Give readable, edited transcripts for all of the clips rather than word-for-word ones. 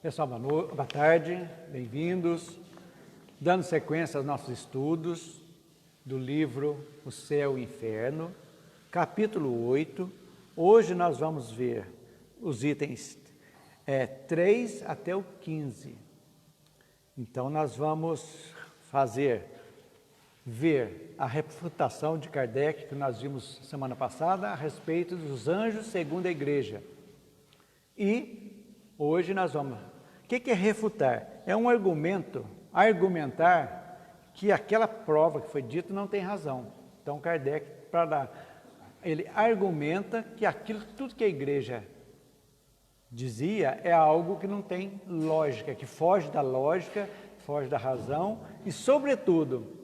Pessoal, boa tarde, bem-vindos. Dando sequência aos nossos estudos do livro O Céu e o Inferno, capítulo 8. Hoje nós vamos ver os itens 3 até o 15. Então nós vamos ver a refutação de Kardec, que nós vimos semana passada, a respeito dos anjos segundo a igreja. E hoje nós vamos... O que é refutar? É um argumentar que aquela prova que foi dita não tem razão. Então Kardec, ele argumenta que tudo que a igreja dizia é algo que não tem lógica, que foge da lógica, foge da razão e, sobretudo,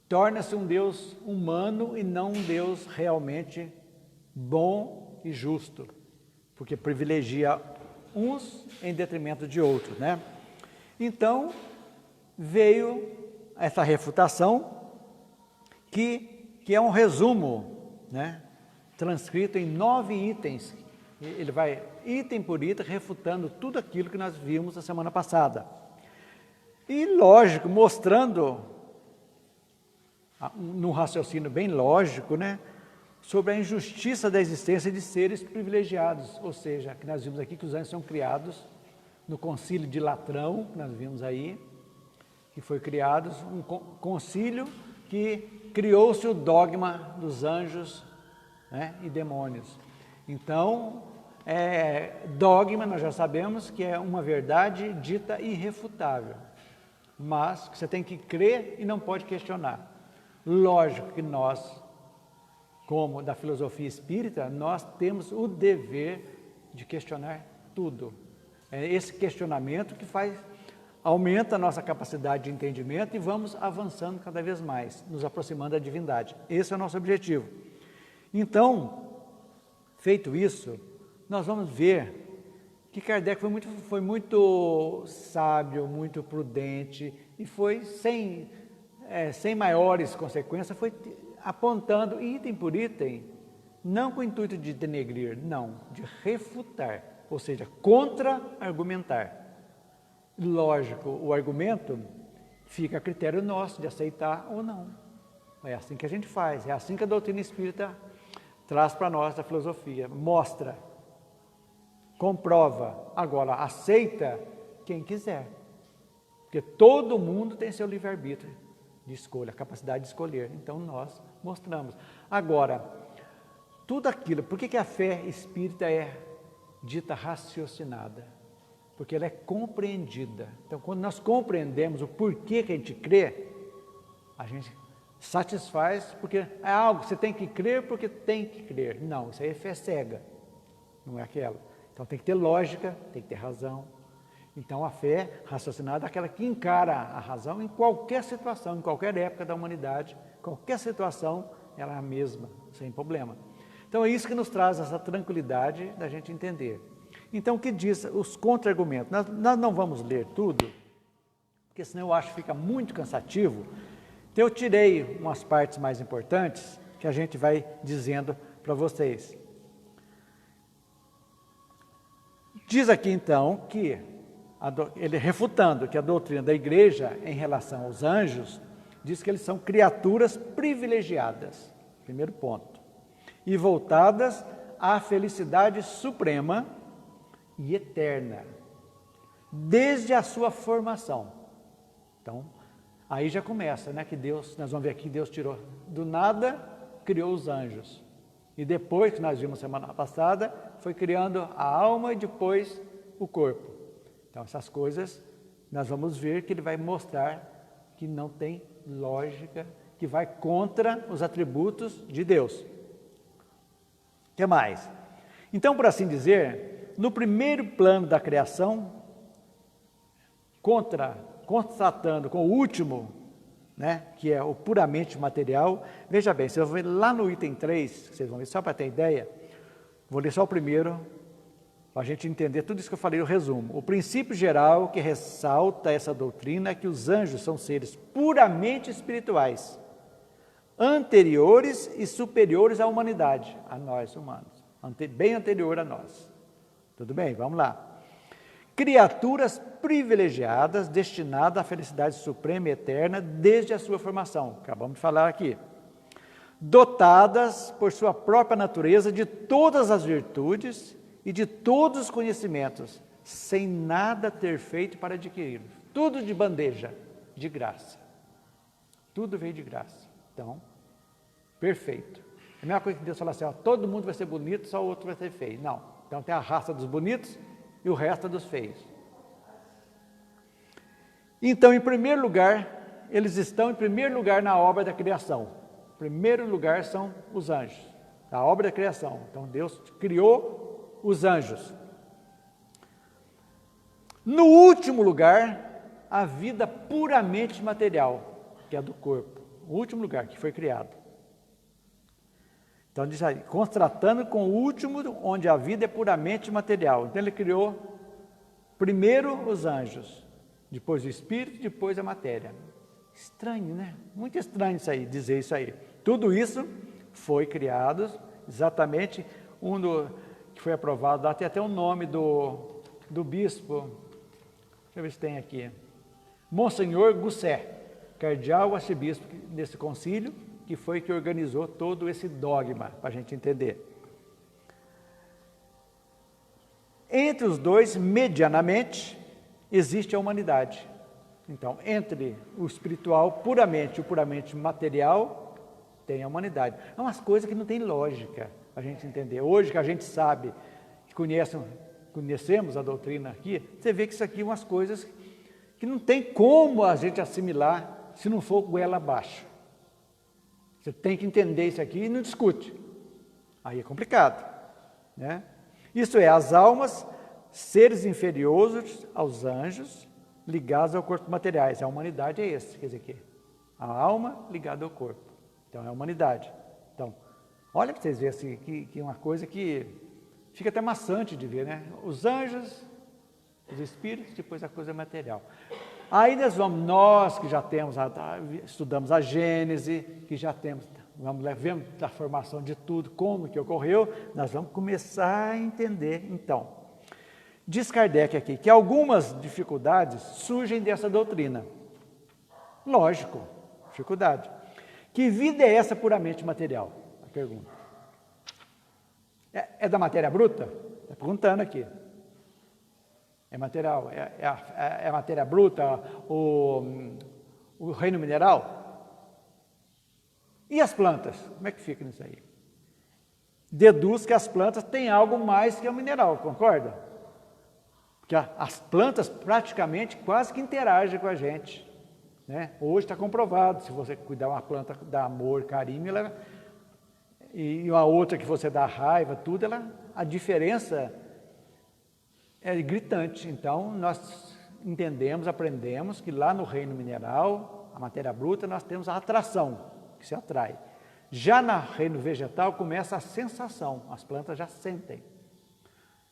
torna-se um Deus humano e não um Deus realmente bom e justo, porque privilegia uns em detrimento de outros, né? Então, veio essa refutação que é um resumo, né? Transcrito em 9 itens. Ele vai item por item refutando tudo aquilo que nós vimos a semana passada. E lógico, mostrando num raciocínio bem lógico, né? Sobre a injustiça da existência de seres privilegiados, ou seja, que nós vimos aqui que os anjos são criados no concílio de Latrão, que nós vimos aí, que foi criado um concílio que criou-se o dogma dos anjos, né, e demônios. Então, dogma nós já sabemos que é uma verdade dita irrefutável, mas que você tem que crer e não pode questionar. Lógico que nós, como da filosofia espírita, nós temos o dever de questionar tudo. É esse questionamento que aumenta a nossa capacidade de entendimento e vamos avançando cada vez mais, nos aproximando da divindade. Esse é o nosso objetivo. Então, feito isso, nós vamos ver que Kardec foi muito sábio, muito prudente e foi sem maiores consequências, foi apontando item por item, não com o intuito de denegrir, não, de refutar, ou seja, contra-argumentar. Lógico, o argumento fica a critério nosso de aceitar ou não. É assim que a gente faz, é assim que a doutrina espírita traz para nós da filosofia, mostra, comprova, agora aceita quem quiser, porque todo mundo tem seu livre-arbítrio de escolha, a capacidade de escolher, então nós mostramos. Agora, tudo aquilo, por que a fé espírita é dita raciocinada? Porque ela é compreendida. Então, quando nós compreendemos o porquê que a gente crê, a gente satisfaz, porque é algo que você tem que crer porque tem que crer. Não, isso aí é fé cega, não é aquela. Então tem que ter lógica, tem que ter razão. Então a fé raciocinada é aquela que encara a razão em qualquer situação, em qualquer época da humanidade, qualquer situação, ela é a mesma, sem problema. Então é isso que nos traz essa tranquilidade da gente entender. Então o que diz os contra-argumentos? Nós não vamos ler tudo, porque senão eu acho que fica muito cansativo. Então eu tirei umas partes mais importantes que a gente vai dizendo para vocês. Diz aqui então que ele refutando que a doutrina da igreja em relação aos anjos diz que eles são criaturas privilegiadas, primeiro ponto, e voltadas à felicidade suprema e eterna, desde a sua formação. Então, aí já começa, né, que Deus, nós vamos ver aqui, Deus tirou do nada, criou os anjos, e depois, que nós vimos semana passada, foi criando a alma e depois o corpo. Então, essas coisas, nós vamos ver que ele vai mostrar que não tem lógica, que vai contra os atributos de Deus. O que mais? Então, por assim dizer, no primeiro plano da criação, constatando com o último, né, que é o puramente material, veja bem, vocês vão ver lá no item 3, vocês vão ver só para ter ideia, vou ler só o primeiro, para a gente entender tudo isso que eu falei, o resumo. O princípio geral que ressalta essa doutrina é que os anjos são seres puramente espirituais, anteriores e superiores à humanidade, a nós humanos, bem anterior a nós. Tudo bem? Vamos lá. criaturas privilegiadas, destinadas à felicidade suprema e eterna desde a sua formação. Acabamos de falar aqui. Dotadas por sua própria natureza de todas as virtudes e de todos os conhecimentos, sem nada ter feito para adquiri-los. Tudo de bandeja, de graça. Tudo veio de graça. Então, perfeito. A mesma coisa que Deus fala assim, ó, todo mundo vai ser bonito, só o outro vai ser feio. Não. Então tem a raça dos bonitos e o resto é dos feios. Então, em primeiro lugar, eles estão em primeiro lugar na obra da criação. Em primeiro lugar são os anjos, a obra da criação. Então Deus criou os anjos. No último lugar, a vida puramente material, que é do corpo. O último lugar que foi criado. Então diz aí, contrastando com o último, onde a vida é puramente material. Então ele criou primeiro os anjos, depois o espírito, depois a matéria. Estranho, né? Muito estranho isso aí, dizer isso aí. Tudo isso foi criado, exatamente, que foi aprovado, dá até o nome do bispo, deixa eu ver se tem aqui, Monsenhor Gusset, cardeal arcebispo desse concílio, que foi que organizou todo esse dogma, para a gente entender. Entre os dois, medianamente, existe a humanidade. Então, entre o espiritual puramente e o puramente material, tem a humanidade. É umas coisas que não tem lógica a gente entender. Hoje que a gente sabe, que conhecemos a doutrina aqui, você vê que isso aqui é umas coisas que não tem como a gente assimilar se não for goela abaixo. Você tem que entender isso aqui e não discute. Aí é complicado, né? Isso é, as almas, seres inferiores aos anjos, ligados ao corpo materiais. A humanidade é esse, quer dizer, a alma ligada ao corpo. Então, é a humanidade. Então, olha para vocês verem assim, que é uma coisa que fica até maçante de ver, né? Os anjos, os espíritos, depois a coisa material. Aí nós que já temos, estudamos a Gênese, que já temos, vemos da formação de tudo, como que ocorreu, nós vamos começar a entender, então. Diz Kardec aqui, que algumas dificuldades surgem dessa doutrina. Lógico, dificuldade. Que vida é essa puramente material? A pergunta. É da matéria bruta? Está perguntando aqui. É material? É matéria bruta? O reino mineral? E as plantas? Como é que fica nisso aí? Deduz que as plantas têm algo mais que o mineral, concorda? Porque as plantas praticamente quase que interagem com a gente. Né? Hoje está comprovado, se você cuidar uma planta, dá amor, carinho, e uma outra que você dá raiva, tudo, a diferença é gritante. Então, nós entendemos, aprendemos que lá no reino mineral, a matéria bruta, nós temos a atração, que se atrai. Já no reino vegetal começa a sensação, as plantas já sentem.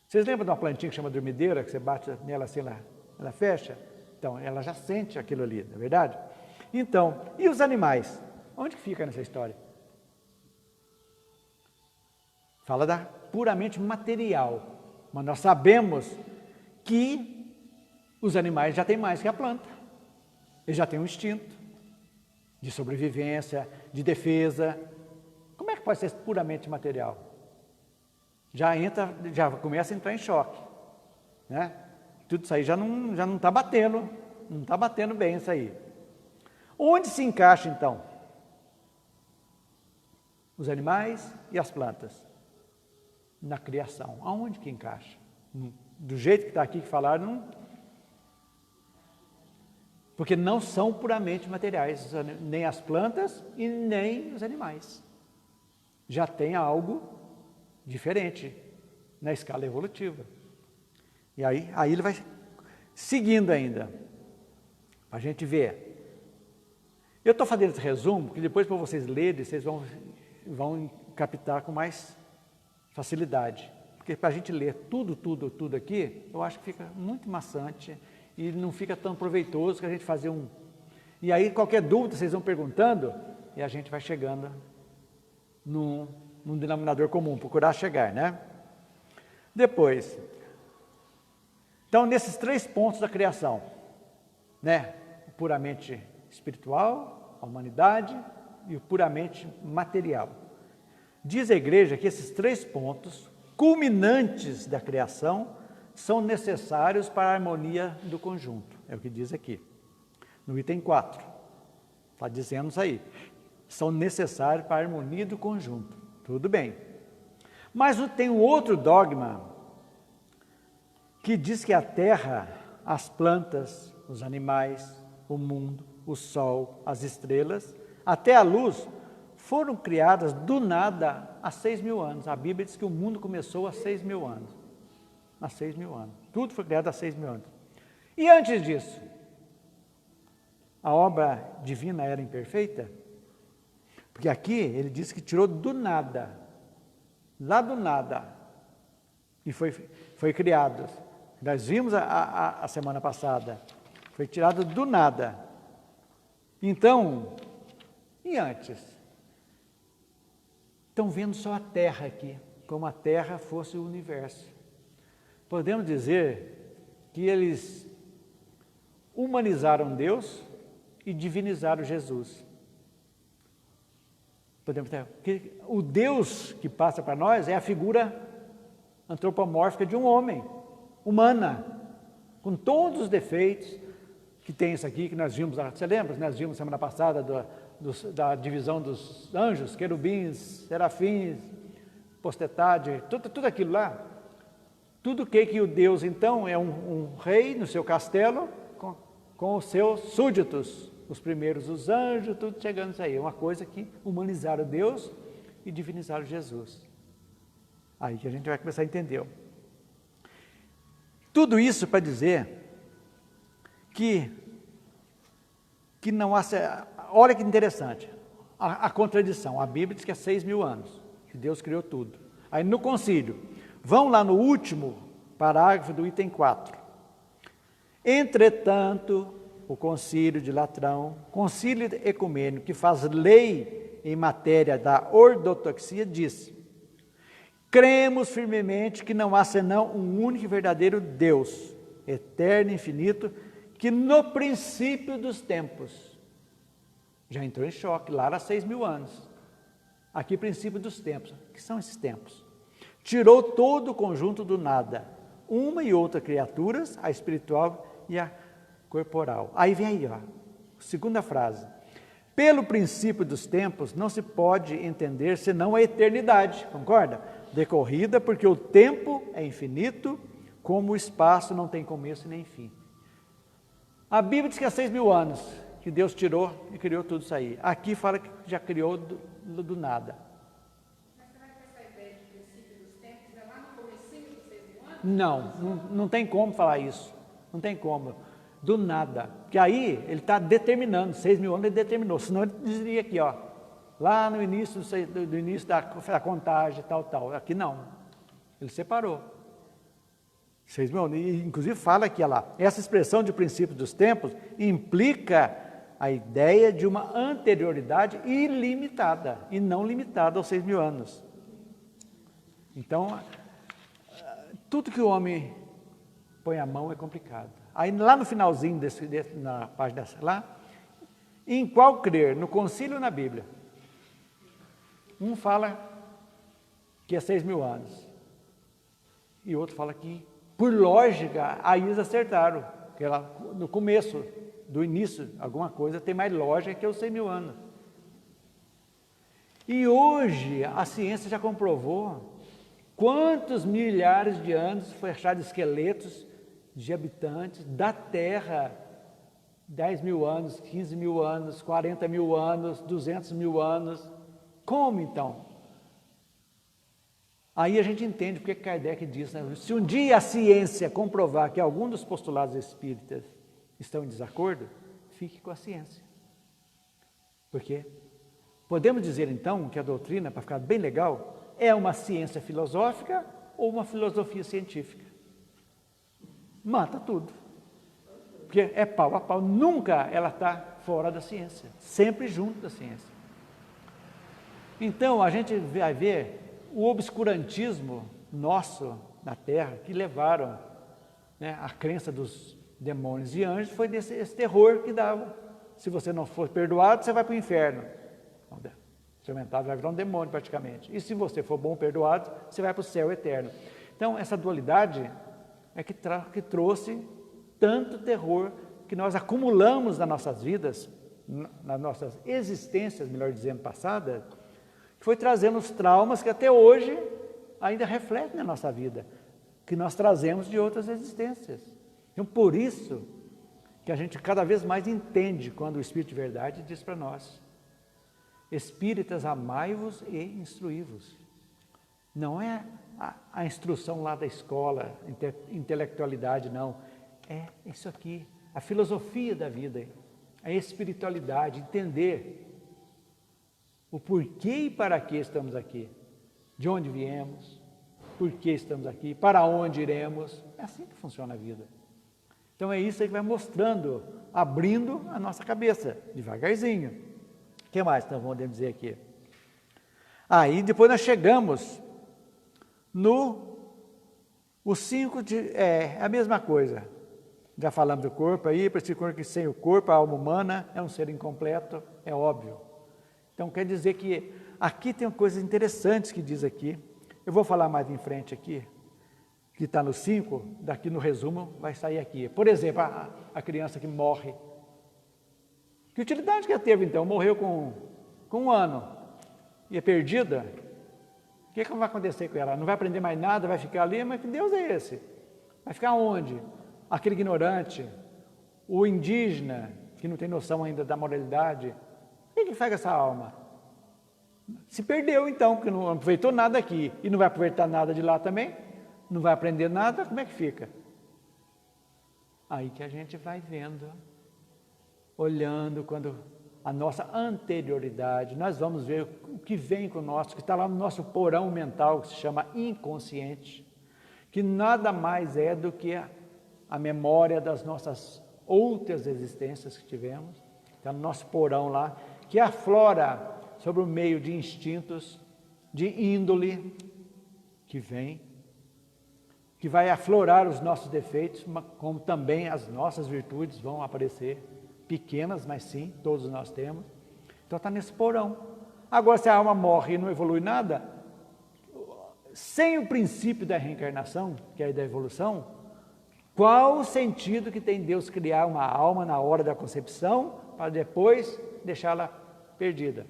Vocês lembram de uma plantinha que chama dormideira, que você bate nela assim, ela fecha? Então, ela já sente aquilo ali, não é verdade? Então, e os animais? Onde que fica nessa história? Fala da puramente material. Mas nós sabemos que os animais já têm mais que a planta. Eles já têm um instinto de sobrevivência, de defesa. Como é que pode ser puramente material? Já começa a entrar em choque, né? Tudo isso aí já não está batendo, não está batendo bem isso aí. Onde se encaixa então? Os animais e as plantas? Na criação. Aonde que encaixa? Do jeito que está aqui que falaram, porque não são puramente materiais, nem as plantas e nem os animais. Já tem algo diferente na escala evolutiva. E aí ele vai seguindo ainda, para a gente ver. Eu estou fazendo esse resumo, que depois para vocês lerem, vocês vão captar com mais facilidade. Porque para a gente ler tudo aqui, eu acho que fica muito maçante e não fica tão proveitoso que a gente fazer um... E aí qualquer dúvida vocês vão perguntando e a gente vai chegando num denominador comum, procurar chegar, né? Depois, Então, nesses 3 pontos da criação, né? O puramente espiritual, a humanidade e o puramente material. Diz a igreja que esses 3 pontos, culminantes da criação, são necessários para a harmonia do conjunto. É o que diz aqui, no item 4. Está dizendo isso aí. São necessários para a harmonia do conjunto. Tudo bem. Mas tem um outro dogma que diz que a terra, as plantas, os animais, o mundo, o sol, as estrelas, até a luz, foram criadas do nada há 6.000 anos. A Bíblia diz que o mundo começou há 6.000 anos. Há 6.000 anos. Tudo foi criado há 6.000 anos. E antes disso, a obra divina era imperfeita? Porque aqui ele diz que tirou do nada, lá do nada, e foi criado. Nós vimos a semana passada, foi tirado do nada. Então, e antes? Estão vendo só a Terra aqui, como a Terra fosse o universo. Podemos dizer que eles humanizaram Deus e divinizaram Jesus. Podemos dizer que o Deus que passa para nós é a figura antropomórfica de um homem, humana, com todos os defeitos que tem isso aqui, que nós vimos, você lembra? Nós vimos semana passada da divisão dos anjos, querubins, serafins, postetade, tudo aquilo lá. Tudo que o Deus, então, é um rei no seu castelo, com os seus súditos, os primeiros, os anjos, tudo chegando isso aí. Uma coisa que humanizaram Deus e divinizaram Jesus. Aí que a gente vai começar a entender. Tudo isso para dizer que não há... Olha que interessante, a contradição. A Bíblia diz que há 6.000 anos, que Deus criou tudo. Aí no concílio, vão lá no último parágrafo do item 4. Entretanto, o concílio de Latrão, concílio ecumênico que faz lei em matéria da ortodoxia, diz: cremos firmemente que não há senão um único e verdadeiro Deus, eterno e infinito, que no princípio dos tempos, já entrou em choque, lá há 6.000 anos, aqui princípio dos tempos, que são esses tempos? Tirou todo o conjunto do nada, uma e outra criaturas, a espiritual e a corporal. Aí vem aí, ó, segunda frase. Pelo princípio dos tempos, não se pode entender senão a eternidade, concorda? Decorrida, porque o tempo é infinito, como o espaço não tem começo nem fim. A Bíblia diz que há 6.000 anos que Deus tirou e criou tudo isso aí. Aqui fala que já criou do nada. Mas será que essa ideia de princípio dos tempos é lá no comecinho dos 6.000 anos? Não tem como falar isso. Não tem como. Do nada. Porque aí ele está determinando, 6.000 anos ele determinou. Senão ele diria aqui, ó, lá no início do início da contagem, tal. Aqui não. Ele separou. 6.000 anos. E, inclusive fala aqui, ó lá, essa expressão de princípio dos tempos implica a ideia de uma anterioridade ilimitada e não limitada aos 6.000 anos. Então, tudo que o homem põe a mão é complicado. Aí lá no finalzinho, na página lá, em qual crer? No concílio ou na Bíblia? Um fala que é 6.000 anos. E outro fala que, por lógica, aí eles acertaram. Que ela, no começo, do início, alguma coisa tem mais lógica que os 6.000 anos. E hoje a ciência já comprovou quantos milhares de anos foi achado esqueletos de habitantes da Terra, 10.000 anos, 15.000 anos, 40.000 anos, 200.000 anos. Como então? Aí a gente entende porque Kardec diz, né? Se um dia a ciência comprovar que algum dos postulados espíritas estão em desacordo, fique com a ciência. Por quê? Podemos dizer então que a doutrina, para ficar bem legal, é uma ciência filosófica ou uma filosofia científica? Mata tudo. Porque é pau a pau, nunca ela está fora da ciência, sempre junto da ciência. Então a gente vai ver o obscurantismo nosso na Terra, que levaram né, a crença dos demônios e anjos foi esse terror que dava. Se você não for perdoado, você vai para o inferno. Seu mental vai virar um demônio praticamente. E se você for bom perdoado, você vai para o céu eterno. Então, essa dualidade é que trouxe tanto terror que nós acumulamos nas nossas vidas, nas nossas existências, melhor dizendo, passadas, que foi trazendo os traumas que até hoje ainda refletem na nossa vida, que nós trazemos de outras existências. Então, por isso que a gente cada vez mais entende quando o Espírito de Verdade diz para nós: espíritas, amai-vos e instruí-vos. Não é a instrução lá da escola, intelectualidade, não. É isso aqui, a filosofia da vida, a espiritualidade, entender o porquê e para que estamos aqui, de onde viemos, por que estamos aqui, para onde iremos. É assim que funciona a vida. Então é isso aí que vai mostrando, abrindo a nossa cabeça, devagarzinho. O que mais nós vamos dizer aqui? Aí depois nós chegamos o 5 é a mesma coisa. Já falamos do corpo aí, para esse corpo que sem o corpo, a alma humana é um ser incompleto, é óbvio. Então quer dizer que aqui tem coisas interessantes que diz aqui. Eu vou falar mais em frente aqui, que está no 5, daqui no resumo vai sair aqui. Por exemplo, a criança que morre. Que utilidade que ela teve então? Morreu com 1 ano e é perdida? O que vai acontecer com ela? Não vai aprender mais nada, vai ficar ali? Mas que Deus é esse? Vai ficar onde? Aquele ignorante, o indígena, que não tem noção ainda da moralidade. O que faz com essa alma? Se perdeu então, porque não aproveitou nada aqui e não vai aproveitar nada de lá também, não vai aprender nada, como é que fica? Aí que a gente vai vendo, olhando quando a nossa anterioridade, nós vamos ver o que vem com o nosso, que está lá no nosso porão mental, que se chama inconsciente, que nada mais é do que a memória das nossas outras existências que tivemos, está no nosso porão lá, que aflora sobre o meio de instintos, de índole, que vem, que vai aflorar os nossos defeitos, como também as nossas virtudes vão aparecer, pequenas, mas sim, todos nós temos. Então está nesse porão. Agora, se a alma morre e não evolui nada, sem o princípio da reencarnação, que é da evolução, qual o sentido que tem Deus criar uma alma na hora da concepção, para depois deixá-la perdida?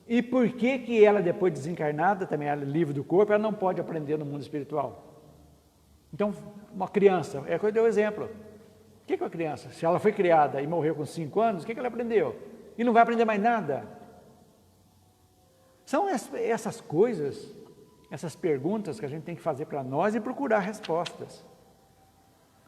E por que ela, depois desencarnada, também ela é livre do corpo, ela não pode aprender no mundo espiritual? Então, uma criança, é que eu dei o exemplo. O que é uma criança? Se ela foi criada e morreu com 5 anos, o que ela aprendeu? E não vai aprender mais nada. São essas coisas, essas perguntas que a gente tem que fazer para nós e procurar respostas,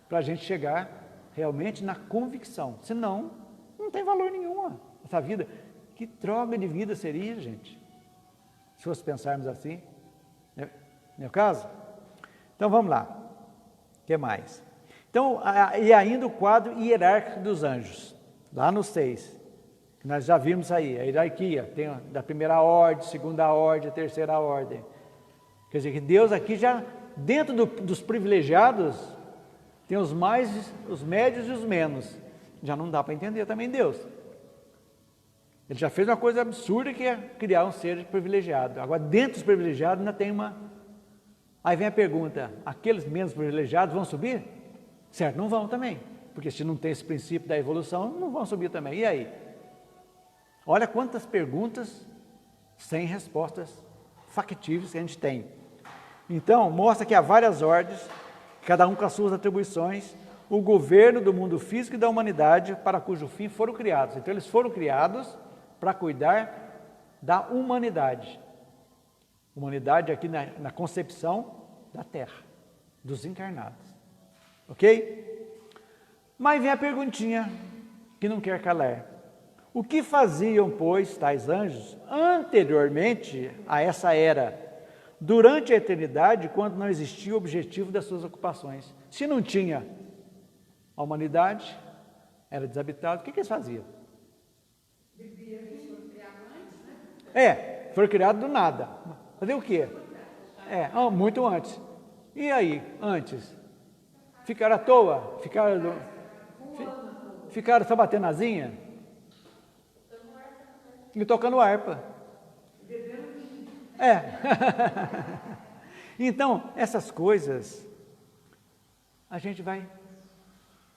para a gente chegar realmente na convicção. Senão, não tem valor nenhum essa vida. Que droga de vida seria, gente, se fosse pensarmos assim, não é o caso? Então vamos lá, o que mais? Então, e ainda o quadro hierárquico dos anjos, lá no 6, que nós já vimos aí, a hierarquia, tem da primeira ordem, segunda ordem, terceira ordem. Quer dizer que Deus aqui já, dentro dos privilegiados, tem os mais, os médios e os menos. Já não dá para entender também Deus. Ele já fez uma coisa absurda que é criar um ser privilegiado. Agora, dentro dos privilegiados ainda tem uma... Aí vem a pergunta, aqueles menos privilegiados vão subir? Certo, não vão também. Porque se não tem esse princípio da evolução, não vão subir também. E aí? Olha quantas perguntas sem respostas factíveis que a gente tem. Então, mostra que há várias ordens, cada um com as suas atribuições, o governo do mundo físico e da humanidade, para cujo fim foram criados. Então, eles foram criados para cuidar da humanidade. Humanidade aqui na concepção da Terra, dos encarnados. Ok? Mas vem a perguntinha que não quer calar. O que faziam, pois, tais anjos anteriormente a essa era, durante a eternidade, quando não existia o objetivo das suas ocupações? Se não tinha a humanidade, era desabitado, o que eles faziam? Foram criados do nada. Fazer o quê? Muito antes. E aí, antes? Ficaram à toa? Ficaram só batendo asinha? E tocando harpa. Então, essas coisas, a gente vai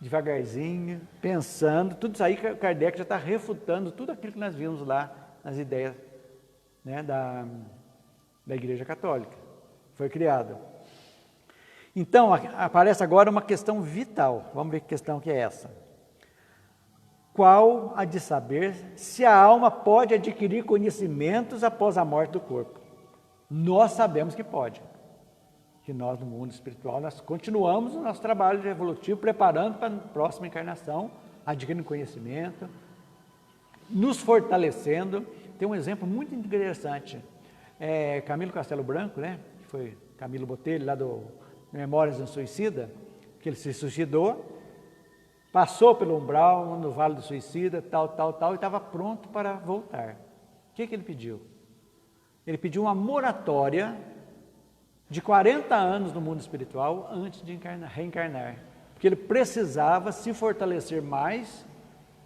devagarzinho, pensando, tudo isso aí que Kardec já está refutando tudo aquilo que nós vimos lá nas ideias, né, da Igreja Católica. Foi criado. Então, aparece agora uma questão vital. Vamos ver que questão que é essa. Qual a de saber se a alma pode adquirir conhecimentos após a morte do corpo? Nós sabemos que pode. Que nós, no mundo espiritual, nós continuamos o nosso trabalho evolutivo, preparando para a próxima encarnação, adquirindo conhecimento, nos fortalecendo. Tem um exemplo muito interessante. Camilo Castelo Branco, né? Que foi Camilo Botelho, lá do Memórias de um Suicida, que ele se suicidou, passou pelo umbral, no Vale do Suicida, tal, e estava pronto para voltar. O que ele pediu? Ele pediu uma moratória de 40 anos no mundo espiritual antes de reencarnar, porque ele precisava se fortalecer mais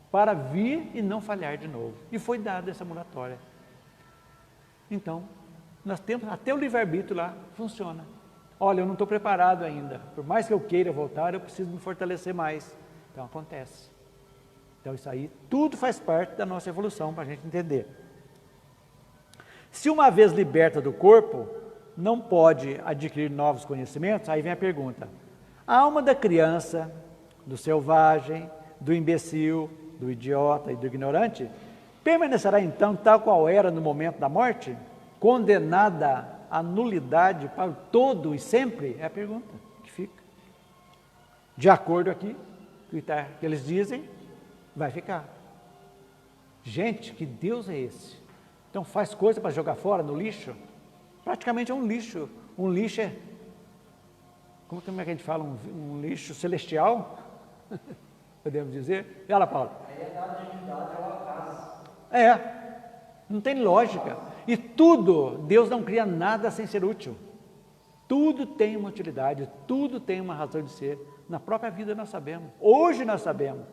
para vir e não falhar de novo. E foi dada essa moratória. Então, nós temos, até o livre-arbítrio lá funciona. Olha, eu não estou preparado ainda, por mais que eu queira voltar, eu preciso me fortalecer mais. Então, acontece. Então, isso aí, tudo faz parte da nossa evolução, para a gente entender. Se uma vez liberta do corpo, não pode adquirir novos conhecimentos, aí vem a pergunta. A alma da criança, do selvagem, do imbecil, do idiota e do ignorante, permanecerá então tal qual era no momento da morte? Condenada à nulidade para o todo e sempre? É a pergunta que fica. De acordo aqui, que eles dizem, vai ficar. Gente, que Deus é esse? Então faz coisa para jogar fora no lixo? Praticamente é um lixo. Um lixo é... Como é que a gente fala? Um lixo celestial? Podemos dizer? Fala, Paulo. Aí é dado dignidade ao acaso. Não tem lógica. E tudo, Deus não cria nada sem ser útil. Tudo tem uma utilidade, tudo tem uma razão de ser. Na própria vida nós sabemos. Hoje nós sabemos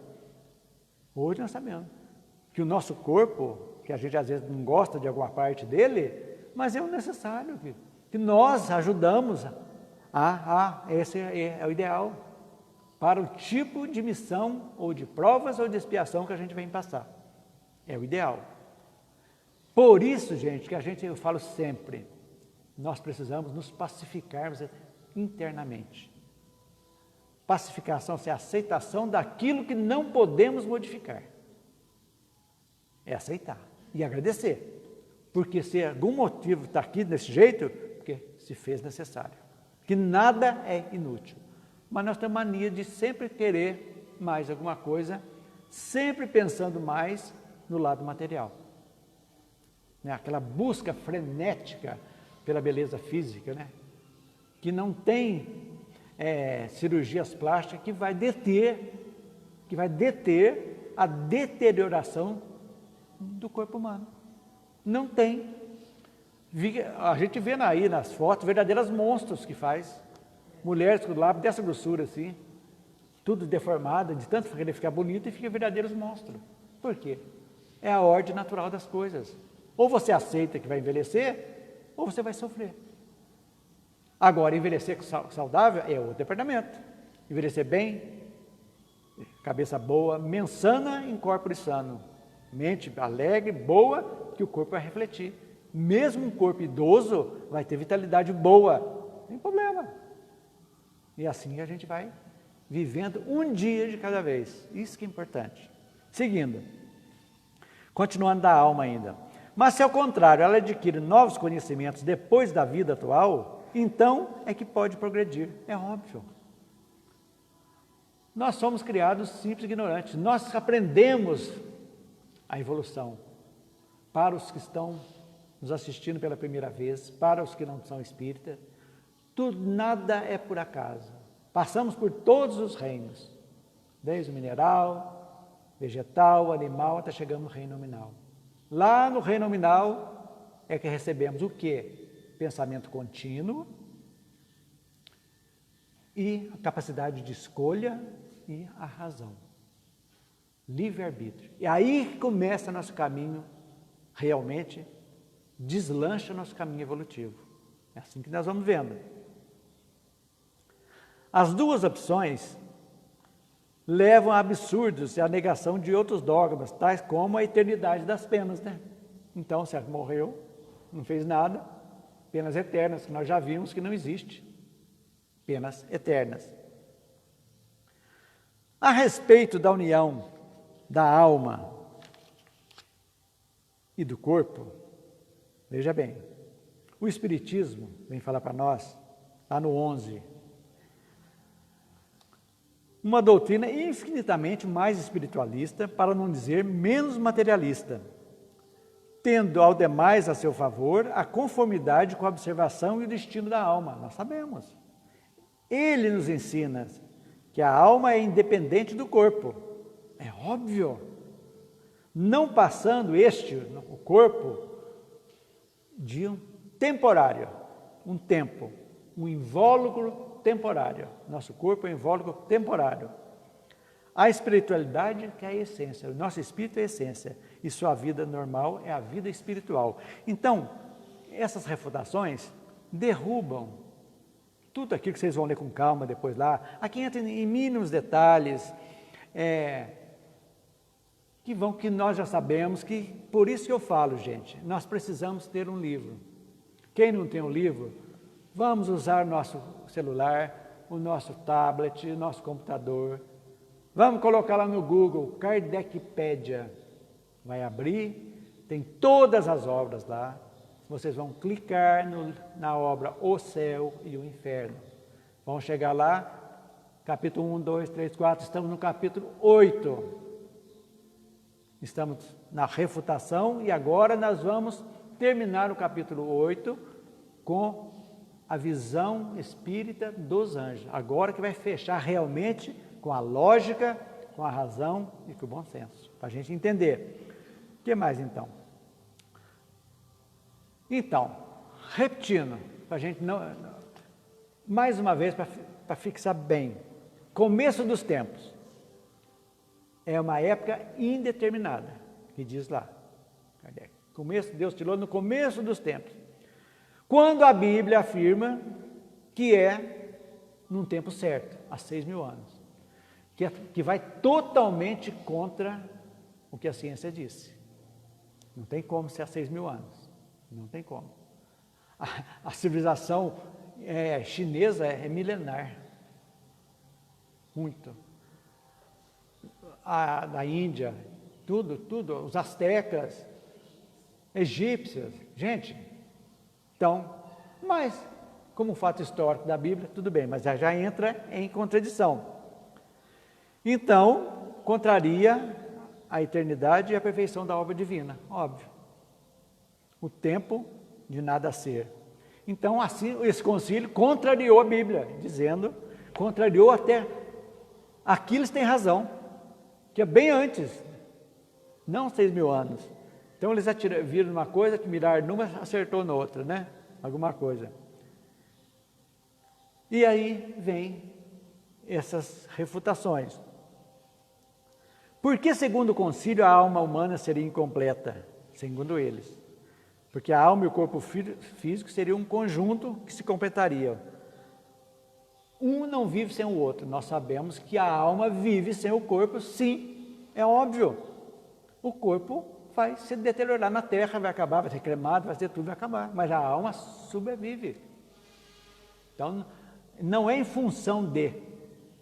que o nosso corpo, que a gente às vezes não gosta de alguma parte dele, mas é o necessário, que nós ajudamos esse é o ideal, para o tipo de missão, ou de provas, ou de expiação que a gente vem passar. É o ideal. Por isso, gente, que eu falo sempre, nós precisamos nos pacificarmos internamente. Pacificação é a aceitação daquilo que não podemos modificar. É aceitar e agradecer. Porque se algum motivo está aqui desse jeito, porque se fez necessário. Que nada é inútil. Mas nós temos mania de sempre querer mais alguma coisa, sempre pensando mais no lado material. Né? Aquela busca frenética pela beleza física, né? Que não tem cirurgias plásticas que vai deter a deterioração do corpo humano. Não tem. A gente vê aí nas fotos verdadeiros monstros que faz. Mulheres com lábio dessa grossura assim, tudo deformado, de tanto querer ficar bonito, e fica verdadeiros monstros. Por quê? É a ordem natural das coisas. Ou você aceita que vai envelhecer, ou você vai sofrer. Agora, envelhecer saudável é outro departamento. Envelhecer bem, cabeça boa, mens sana in corpore sano. Mente alegre, boa, que o corpo vai refletir. Mesmo um corpo idoso vai ter vitalidade boa, não tem problema. E assim a gente vai vivendo um dia de cada vez. Isso que é importante. Seguindo, continuando da alma ainda. Mas se ao contrário ela adquire novos conhecimentos depois da vida atual, então é que pode progredir. É óbvio. Nós somos criados simples e ignorantes. Nós aprendemos a evolução. Para os que estão nos assistindo pela primeira vez, para os que não são espíritas, nada é por acaso. Passamos por todos os reinos, desde o mineral, vegetal, animal, até chegamos no reino nominal. Lá no reino nominal é que recebemos o quê? pensamento contínuo e a capacidade de escolha e a razão. Livre-arbítrio. E aí começa nosso caminho, realmente, deslancha nosso caminho evolutivo. É assim que nós vamos vendo. As duas opções levam a absurdos e a negação de outros dogmas, tais como a eternidade das penas, né? Então, se morreu, não fez nada, penas eternas, que nós já vimos que não existe. Penas eternas. A respeito da união da alma e do corpo, veja bem, o Espiritismo vem falar para nós, lá no 11, uma doutrina infinitamente mais espiritualista, para não dizer menos materialista, tendo ao demais a seu favor a conformidade com a observação e o destino da alma. Nós sabemos. Ele nos ensina que a alma é independente do corpo. É óbvio. Não passando o corpo, de um temporário, um tempo, um invólucro temporário. Nosso corpo é um invólucro temporário. A espiritualidade que é a essência, o nosso espírito é a essência, e sua vida normal é a vida espiritual. Então, essas refutações derrubam tudo aquilo que vocês vão ler com calma depois lá. Aqui entra em mínimos detalhes, que nós já sabemos, que por isso que eu falo, gente, nós precisamos ter um livro. Quem não tem um livro, vamos usar o nosso celular, o nosso tablet, o nosso computador. Vamos colocar lá no Google, Kardecpédia. Vai abrir, tem todas as obras lá. Vocês vão clicar na obra O Céu e o Inferno. Vão chegar lá, capítulo 1, 2, 3, 4, estamos no capítulo 8. Estamos na refutação e agora nós vamos terminar o capítulo 8 com a visão espírita dos anjos. Agora que vai fechar realmente com a lógica, com a razão e com o bom senso, para a gente entender. O que mais então? Então, repetindo, para a gente não... Mais uma vez, para fixar bem, começo dos tempos. É uma época indeterminada, que diz lá, Kardec. Deus tirou no começo dos tempos. Quando a Bíblia afirma que é num tempo certo, há 6.000 anos. Que vai totalmente contra o que a ciência disse. Não tem como ser há 6.000 anos. Não tem como. A civilização chinesa é milenar. Muito. A da Índia, tudo, os astecas, egípcios, gente. Então, mas, como fato histórico da Bíblia, tudo bem, mas já entra em contradição. Então, contraria a eternidade e a perfeição da obra divina, óbvio. O tempo de nada ser. Então, assim, esse concílio contrariou a Bíblia, contrariou até Aquiles tem razão, que é bem antes, não 6.000 anos. Então, eles viram uma coisa, que miraram numa, acertou noutra, né? Alguma coisa. E aí vem essas refutações. Por que, segundo o concílio, a alma humana seria incompleta? Segundo eles. Porque a alma e o corpo físico seriam um conjunto que se completariam. Um não vive sem o outro. Nós sabemos que a alma vive sem o corpo, sim, é óbvio. O corpo vai se deteriorar na terra, vai acabar, vai ser cremado, vai ser tudo, vai acabar. Mas a alma sobrevive. Então, não é em função de.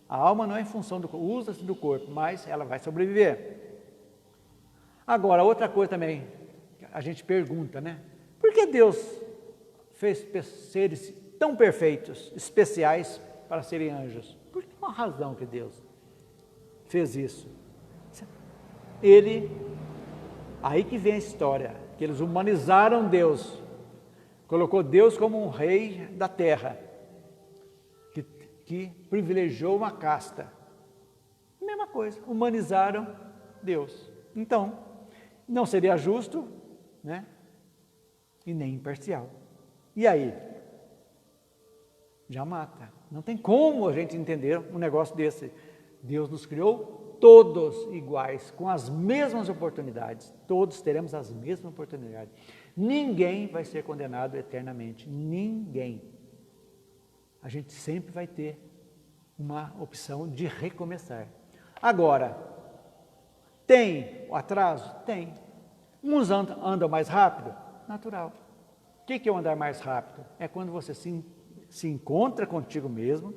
A alma não é em função do corpo, usa-se do corpo, mas ela vai sobreviver. Agora, outra coisa também, a gente pergunta, né? Por que Deus fez seres tão perfeitos, especiais, para serem anjos? Por que uma razão que Deus fez isso? Aí que vem a história, que eles humanizaram Deus, colocou Deus como um rei da terra, que privilegiou uma casta. Mesma coisa, humanizaram Deus. Então, não seria justo, né? E nem imparcial. E aí? Já mata. Não tem como a gente entender um negócio desse. Deus nos criou todos iguais, com as mesmas oportunidades. Todos teremos as mesmas oportunidades. Ninguém vai ser condenado eternamente. Ninguém. A gente sempre vai ter uma opção de recomeçar. Agora, tem o atraso? Tem. Uns andam mais rápido? Natural. O que é o andar mais rápido? É quando você se encontra contigo mesmo,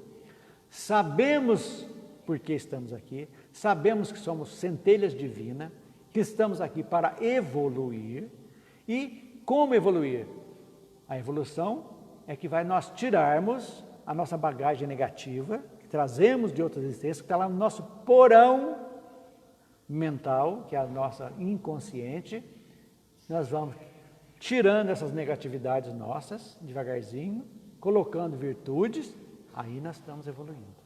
sabemos por que estamos aqui, sabemos que somos centelhas divinas, que estamos aqui para evoluir. E como evoluir? A evolução é que vai nós tirarmos a nossa bagagem negativa, que trazemos de outras existências, que está lá no nosso porão mental, que é a nossa inconsciente. Nós vamos tirando essas negatividades nossas, devagarzinho, colocando virtudes, aí nós estamos evoluindo.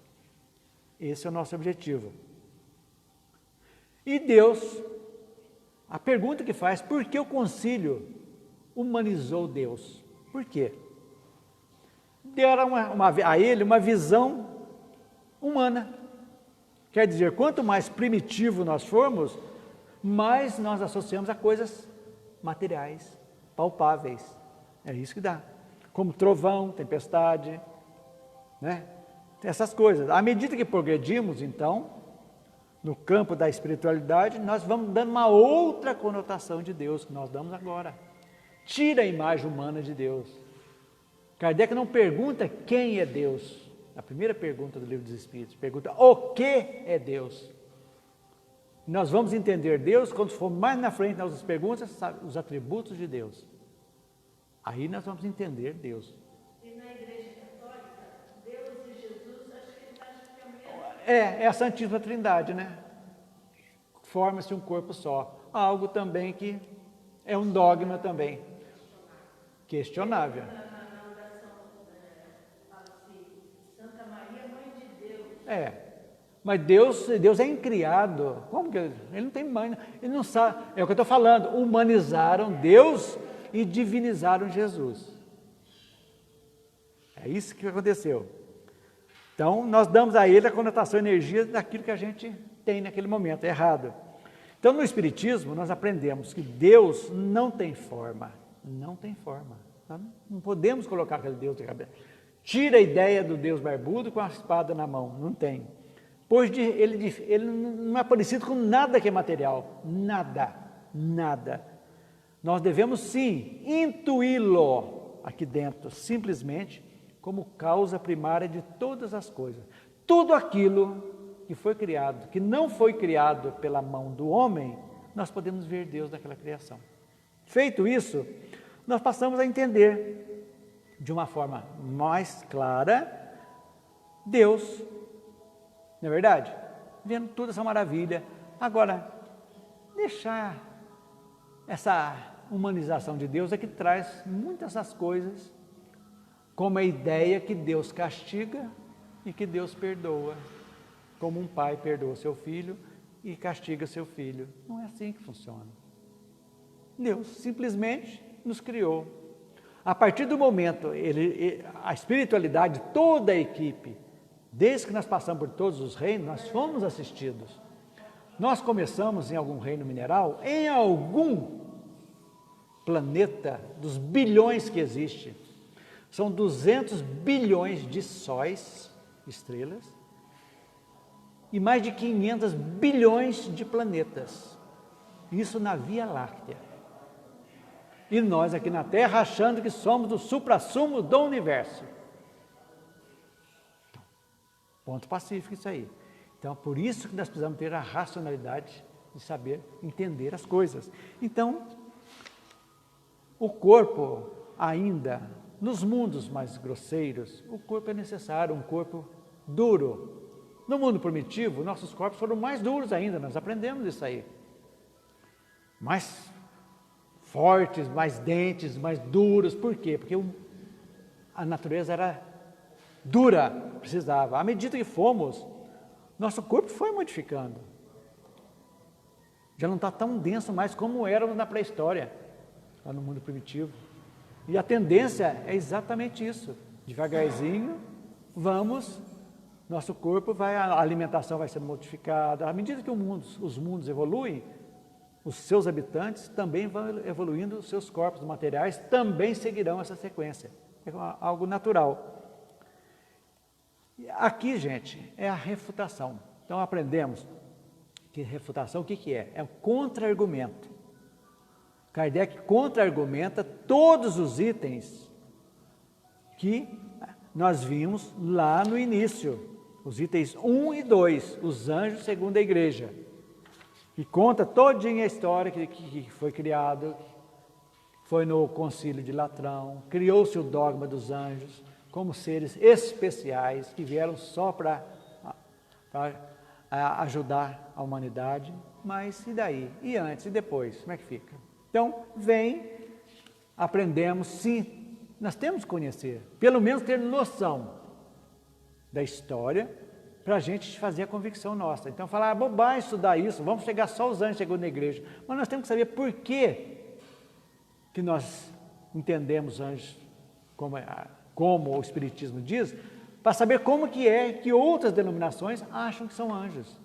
Esse é o nosso objetivo. E Deus, a pergunta que faz, por que o concílio humanizou Deus? Por quê? Deram a ele uma visão humana. Quer dizer, quanto mais primitivo nós formos, mais nós associamos a coisas materiais, palpáveis. É isso que dá. Como trovão, tempestade, né? Essas coisas. À medida que progredimos, então, no campo da espiritualidade, nós vamos dando uma outra conotação de Deus que nós damos agora. Tira a imagem humana de Deus. Kardec não pergunta quem é Deus. A primeira pergunta do Livro dos Espíritos pergunta o que é Deus. Nós vamos entender Deus quando for mais na frente nas outras perguntas, os atributos de Deus. Aí nós vamos entender Deus. E na Igreja Católica, Deus e Jesus, acho que é o mesmo. É a Santíssima Trindade, né? Forma-se um corpo só. Algo também que é um dogma também. Questionável. Na oração, fala-se, Santa Maria, Mãe de Deus. Mas Deus é incriado. Como que ele não tem mãe? Ele não sabe. É o que eu estou falando. Humanizaram Deus e divinizaram Jesus. É isso que aconteceu. Então, nós damos a ele a conotação energia daquilo que a gente tem naquele momento. É errado. Então, no Espiritismo, nós aprendemos que Deus não tem forma. Não tem forma. Nós não podemos colocar aquele Deus de cabeça. Tira a ideia do Deus barbudo com a espada na mão. Não tem. Pois ele não é parecido com nada que é material. Nada. Nada. Nós devemos sim intuí-lo aqui dentro, simplesmente como causa primária de todas as coisas. Tudo aquilo que foi criado, que não foi criado pela mão do homem, nós podemos ver Deus naquela criação. Feito isso, nós passamos a entender de uma forma mais clara Deus, não é verdade? Vendo toda essa maravilha. Agora, deixar essa humanização de Deus é que traz muitas das coisas, como a ideia que Deus castiga e que Deus perdoa, como um pai perdoa seu filho e castiga seu filho. Não é assim que funciona. Deus simplesmente nos criou. A partir do momento, a espiritualidade, toda a equipe, desde que nós passamos por todos os reinos, nós fomos assistidos. Nós começamos em algum reino mineral, em algum planeta dos bilhões que existe. São 200 bilhões de sóis, estrelas, e mais de 500 bilhões de planetas. Isso na Via Láctea. E nós aqui na Terra achando que somos do suprassumo do universo. Ponto pacífico isso aí. Então, por isso que nós precisamos ter a racionalidade de saber entender as coisas. Então, o corpo ainda, nos mundos mais grosseiros, o corpo é necessário, um corpo duro. No mundo primitivo, nossos corpos foram mais duros ainda, nós aprendemos isso aí. Mais fortes, mais dentes, mais duros. Por quê? Porque a natureza era dura, precisava. À medida que fomos, nosso corpo foi modificando. Já não está tão denso mais como éramos na pré-história, lá no mundo primitivo. E a tendência é exatamente isso. Devagarzinho, nosso corpo a alimentação vai ser modificada. À medida que os mundos evoluem, os seus habitantes também vão evoluindo, os seus corpos materiais também seguirão essa sequência. É algo natural. Aqui, gente, é a refutação. Então, aprendemos que refutação, o que é? É um contra-argumento. Kardec contra-argumenta todos os itens que nós vimos lá no início. Os itens 1 e 2, os anjos segundo a igreja. E conta todinha a história que foi criado, foi no concílio de Latrão, criou-se o dogma dos anjos como seres especiais que vieram só para ajudar a humanidade. Mas e daí? E antes e depois? Como é que fica? Então, aprendemos, sim, nós temos que conhecer, pelo menos ter noção da história, para a gente fazer a convicção nossa. Então, falar, bobagem estudar isso, vamos chegar só aos anjos segundo a igreja. Mas nós temos que saber por que nós entendemos anjos como o Espiritismo diz, para saber como que é que outras denominações acham que são anjos.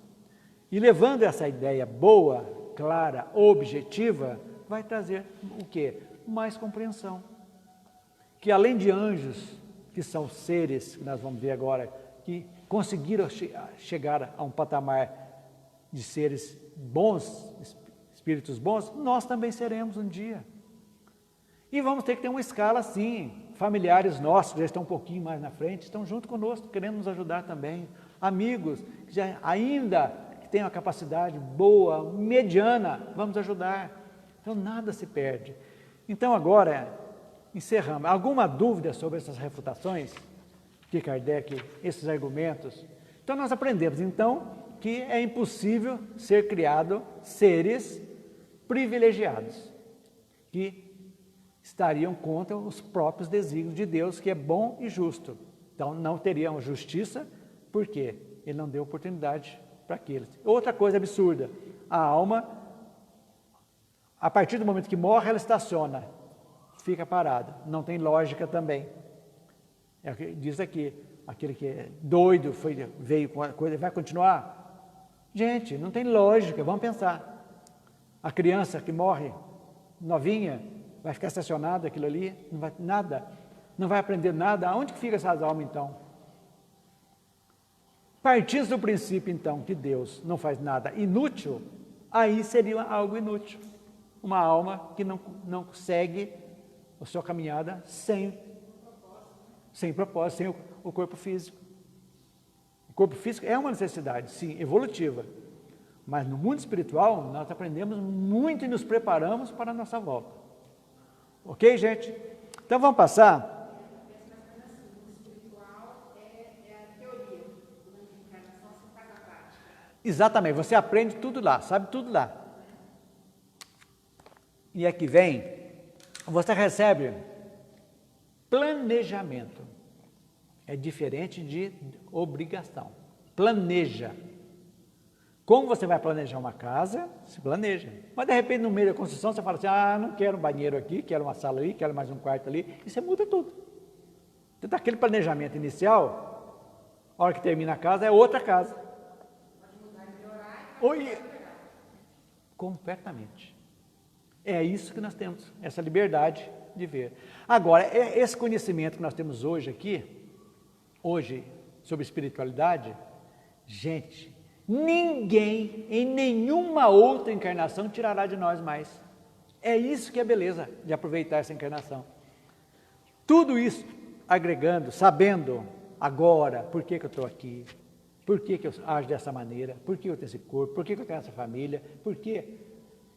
E levando essa ideia boa, clara, objetiva, vai trazer o quê? Mais compreensão. Que além de anjos, que são seres, que nós vamos ver agora, que conseguiram chegar a um patamar de seres bons, espíritos bons, nós também seremos um dia. E vamos ter que ter uma escala assim, familiares nossos, que já estão um pouquinho mais na frente, estão junto conosco, querendo nos ajudar também. Amigos, que ainda têm uma capacidade boa, mediana, vamos ajudar. Então nada se perde. Então agora, encerramos. Alguma dúvida sobre essas refutações de Kardec, esses argumentos? Então nós aprendemos então que é impossível ser criado seres privilegiados, que estariam contra os próprios desígnios de Deus, que é bom e justo. Então não teriam justiça, porque Ele não deu oportunidade para aqueles. Outra coisa absurda, a alma, a partir do momento que morre, ela estaciona, fica parada, não tem lógica também. Diz aqui, aquele que é doido, veio com a coisa, vai continuar? Gente, não tem lógica, vamos pensar. A criança que morre novinha, vai ficar estacionada aquilo ali, não vai nada, não vai aprender nada. Aonde que fica essas almas então? Partindo do princípio então que Deus não faz nada inútil, aí seria algo inútil. Uma alma que não segue a sua caminhada sem propósito, sem o corpo físico. O corpo físico é uma necessidade, sim, evolutiva. Mas no mundo espiritual, nós aprendemos muito e nos preparamos para a nossa volta. Ok, gente? Então vamos passar. O espiritual é a teoria, durante a encarnação você faz a prática. Exatamente, você aprende tudo lá, sabe tudo lá. E aqui vem, você recebe planejamento. É diferente de obrigação. Planeja. Como você vai planejar uma casa, se planeja. Mas de repente no meio da construção você fala assim, não quero um banheiro aqui, quero uma sala ali, quero mais um quarto ali, e você muda tudo. Então aquele planejamento inicial, a hora que termina a casa é outra casa. Pode mudar e melhorar. Oi, completamente. É isso que nós temos, essa liberdade de ver. Agora, esse conhecimento que nós temos hoje sobre espiritualidade, gente, ninguém em nenhuma outra encarnação tirará de nós mais. É isso que é beleza de aproveitar essa encarnação. Tudo isso agregando, sabendo agora por que eu estou aqui, por que eu ajo dessa maneira, por que eu tenho esse corpo, por que eu tenho essa família, por que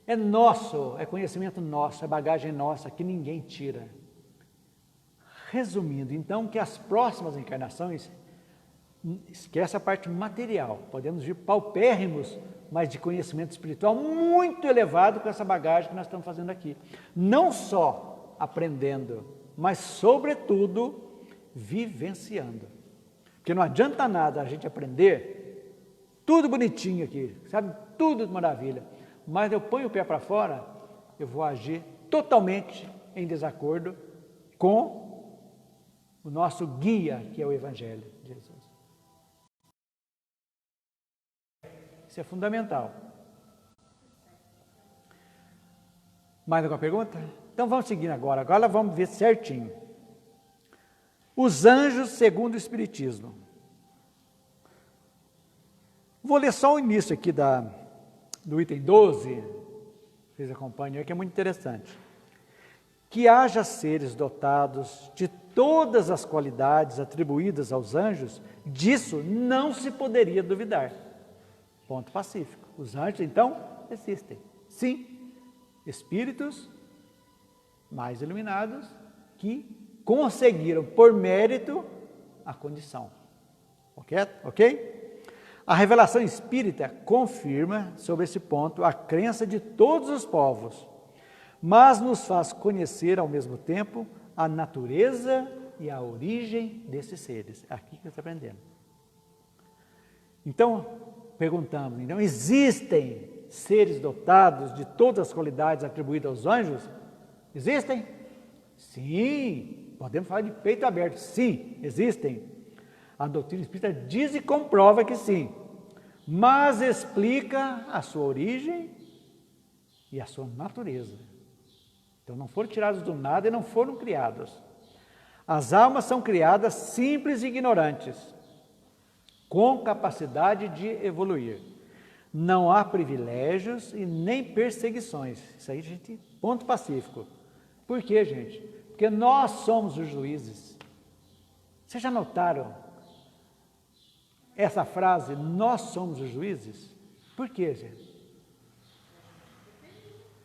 é nosso, é conhecimento nosso, é bagagem nossa que ninguém tira. Resumindo, então, que as próximas encarnações, esquece a parte material, podemos vir paupérrimos, mas de conhecimento espiritual muito elevado com essa bagagem que nós estamos fazendo aqui. Não só aprendendo, mas, sobretudo, vivenciando. Porque não adianta nada a gente aprender tudo bonitinho aqui, sabe? Tudo de maravilha. Mas eu ponho o pé para fora, eu vou agir totalmente em desacordo com o nosso guia, que é o Evangelho de Jesus. Isso é fundamental. Mais alguma pergunta? Então vamos seguir agora. Agora vamos ver certinho. Os anjos segundo o Espiritismo. Vou ler só o início aqui do item 12. Vocês acompanham aí, que é muito interessante. Que haja seres dotados de todas as qualidades atribuídas aos anjos, disso não se poderia duvidar. Ponto pacífico. Os anjos, então, existem. Sim, espíritos mais iluminados que conseguiram, por mérito, a condição. Ok? A revelação espírita confirma sobre esse ponto a crença de todos os povos, mas nos faz conhecer ao mesmo tempo a natureza e a origem desses seres. É aqui que está aprendendo. Então, perguntamos, então, existem seres dotados de todas as qualidades atribuídas aos anjos? Existem? Sim, podemos falar de peito aberto. Sim, existem. A doutrina espírita diz e comprova que sim, mas explica a sua origem e a sua natureza. Então não foram tirados do nada e não foram criados. As almas são criadas simples e ignorantes, com capacidade de evoluir. Não há privilégios e nem perseguições. Isso aí, gente, ponto pacífico. Por quê, gente? Porque nós somos os juízes. Vocês já notaram essa frase, nós somos os juízes? Por quê, gente?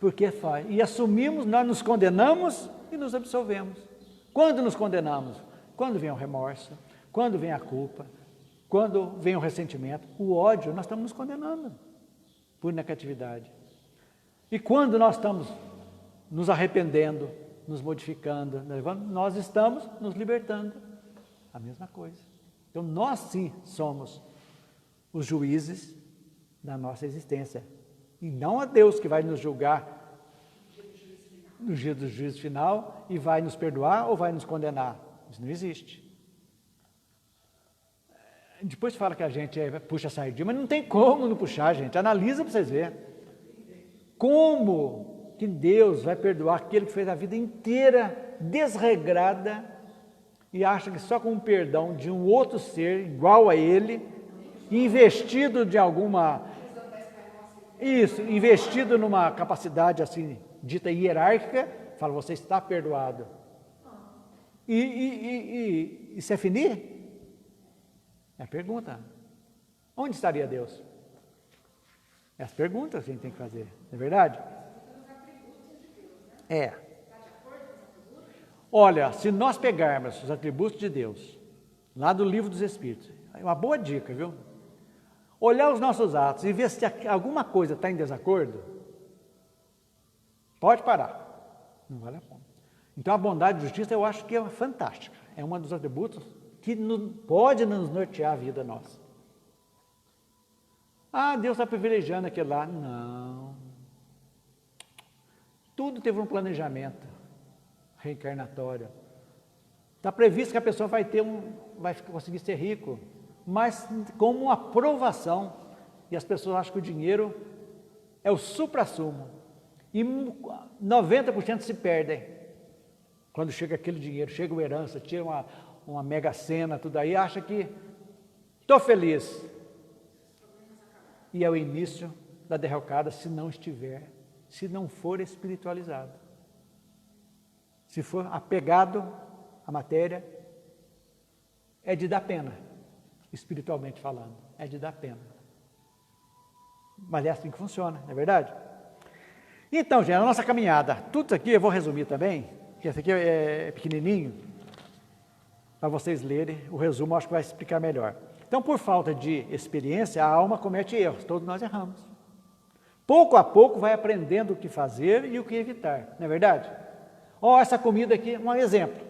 Porque faz. E assumimos, nós nos condenamos e nos absolvemos. Quando nos condenamos? Quando vem o remorso, quando vem a culpa, quando vem o ressentimento, o ódio, nós estamos nos condenando por negatividade. E quando nós estamos nos arrependendo, nos modificando, nós estamos nos libertando. A mesma coisa. Então, nós sim somos os juízes da nossa existência. E não a Deus que vai nos julgar no dia do juízo final e vai nos perdoar ou vai nos condenar. Isso não existe. Depois fala que a gente puxa a sardinha, mas não tem como não puxar, gente. Analisa para vocês verem. Como que Deus vai perdoar aquele que fez a vida inteira desregrada e acha que só com o perdão de um outro ser igual a ele, investido de alguma... Isso, investido numa capacidade assim, dita hierárquica, fala, você está perdoado. E se é finir? É a pergunta. Onde estaria Deus? É as perguntas que a gente tem que fazer, não é verdade? É. Olha, se nós pegarmos os atributos de Deus, lá do Livro dos Espíritos, é uma boa dica, viu? Olhar os nossos atos e ver se alguma coisa está em desacordo, pode parar, não vale a pena. Então a bondade e a justiça eu acho que é fantástica, é um dos atributos que pode nos nortear a vida nossa. Ah, Deus está privilegiando aquele lá. Não. Tudo teve um planejamento reencarnatório. Está previsto que a pessoa vai conseguir ser rico, mas como uma aprovação, e as pessoas acham que o dinheiro é o suprassumo, e 90% se perdem. Quando chega aquele dinheiro, chega uma herança, tira uma mega sena, tudo aí, acha que estou feliz. E é o início da derrocada se não for espiritualizado. Se for apegado à matéria, é de dar pena, espiritualmente falando, é de dar pena. Mas é assim que funciona, não é verdade? Então, gente, a nossa caminhada, tudo isso aqui eu vou resumir também, que esse aqui é pequenininho, para vocês lerem, o resumo acho que vai explicar melhor. Então, por falta de experiência, a alma comete erros, todos nós erramos. Pouco a pouco vai aprendendo o que fazer e o que evitar, não é verdade? Ó, essa comida aqui, um exemplo.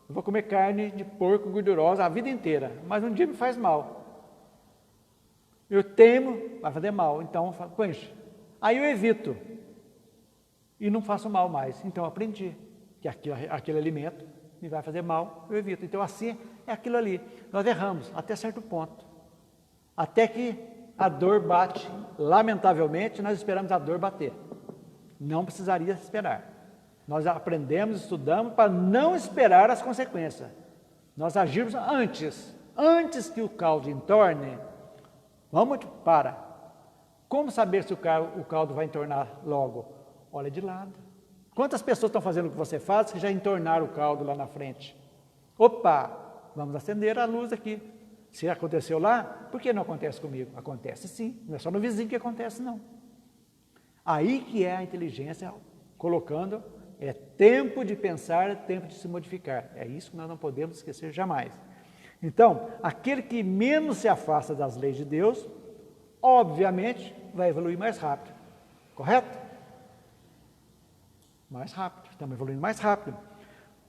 Eu vou comer carne de porco gordurosa a vida inteira, mas um dia me faz mal. Eu temo, vai fazer mal, então aí eu evito. E não faço mal mais, então eu aprendi. que aquele alimento me vai fazer mal, eu evito. Então assim é aquilo ali. Nós erramos até certo ponto. Até que a dor bate. Lamentavelmente, nós esperamos a dor bater. Não precisaria esperar. Nós aprendemos, estudamos para não esperar as consequências. Nós agirmos antes que o caldo entorne. Vamos para. Como saber se o caldo vai entornar logo? Olha de lado. Quantas pessoas estão fazendo o que você faz que já entornaram o caldo lá na frente? Opa, vamos acender a luz aqui. Se aconteceu lá, por que não acontece comigo? Acontece sim, não é só no vizinho que acontece não. Aí que é a inteligência colocando, é tempo de pensar, é tempo de se modificar. É isso que nós não podemos esquecer jamais. Então, aquele que menos se afasta das leis de Deus, obviamente, vai evoluir mais rápido. Correto? Mais rápido. Estamos evoluindo mais rápido.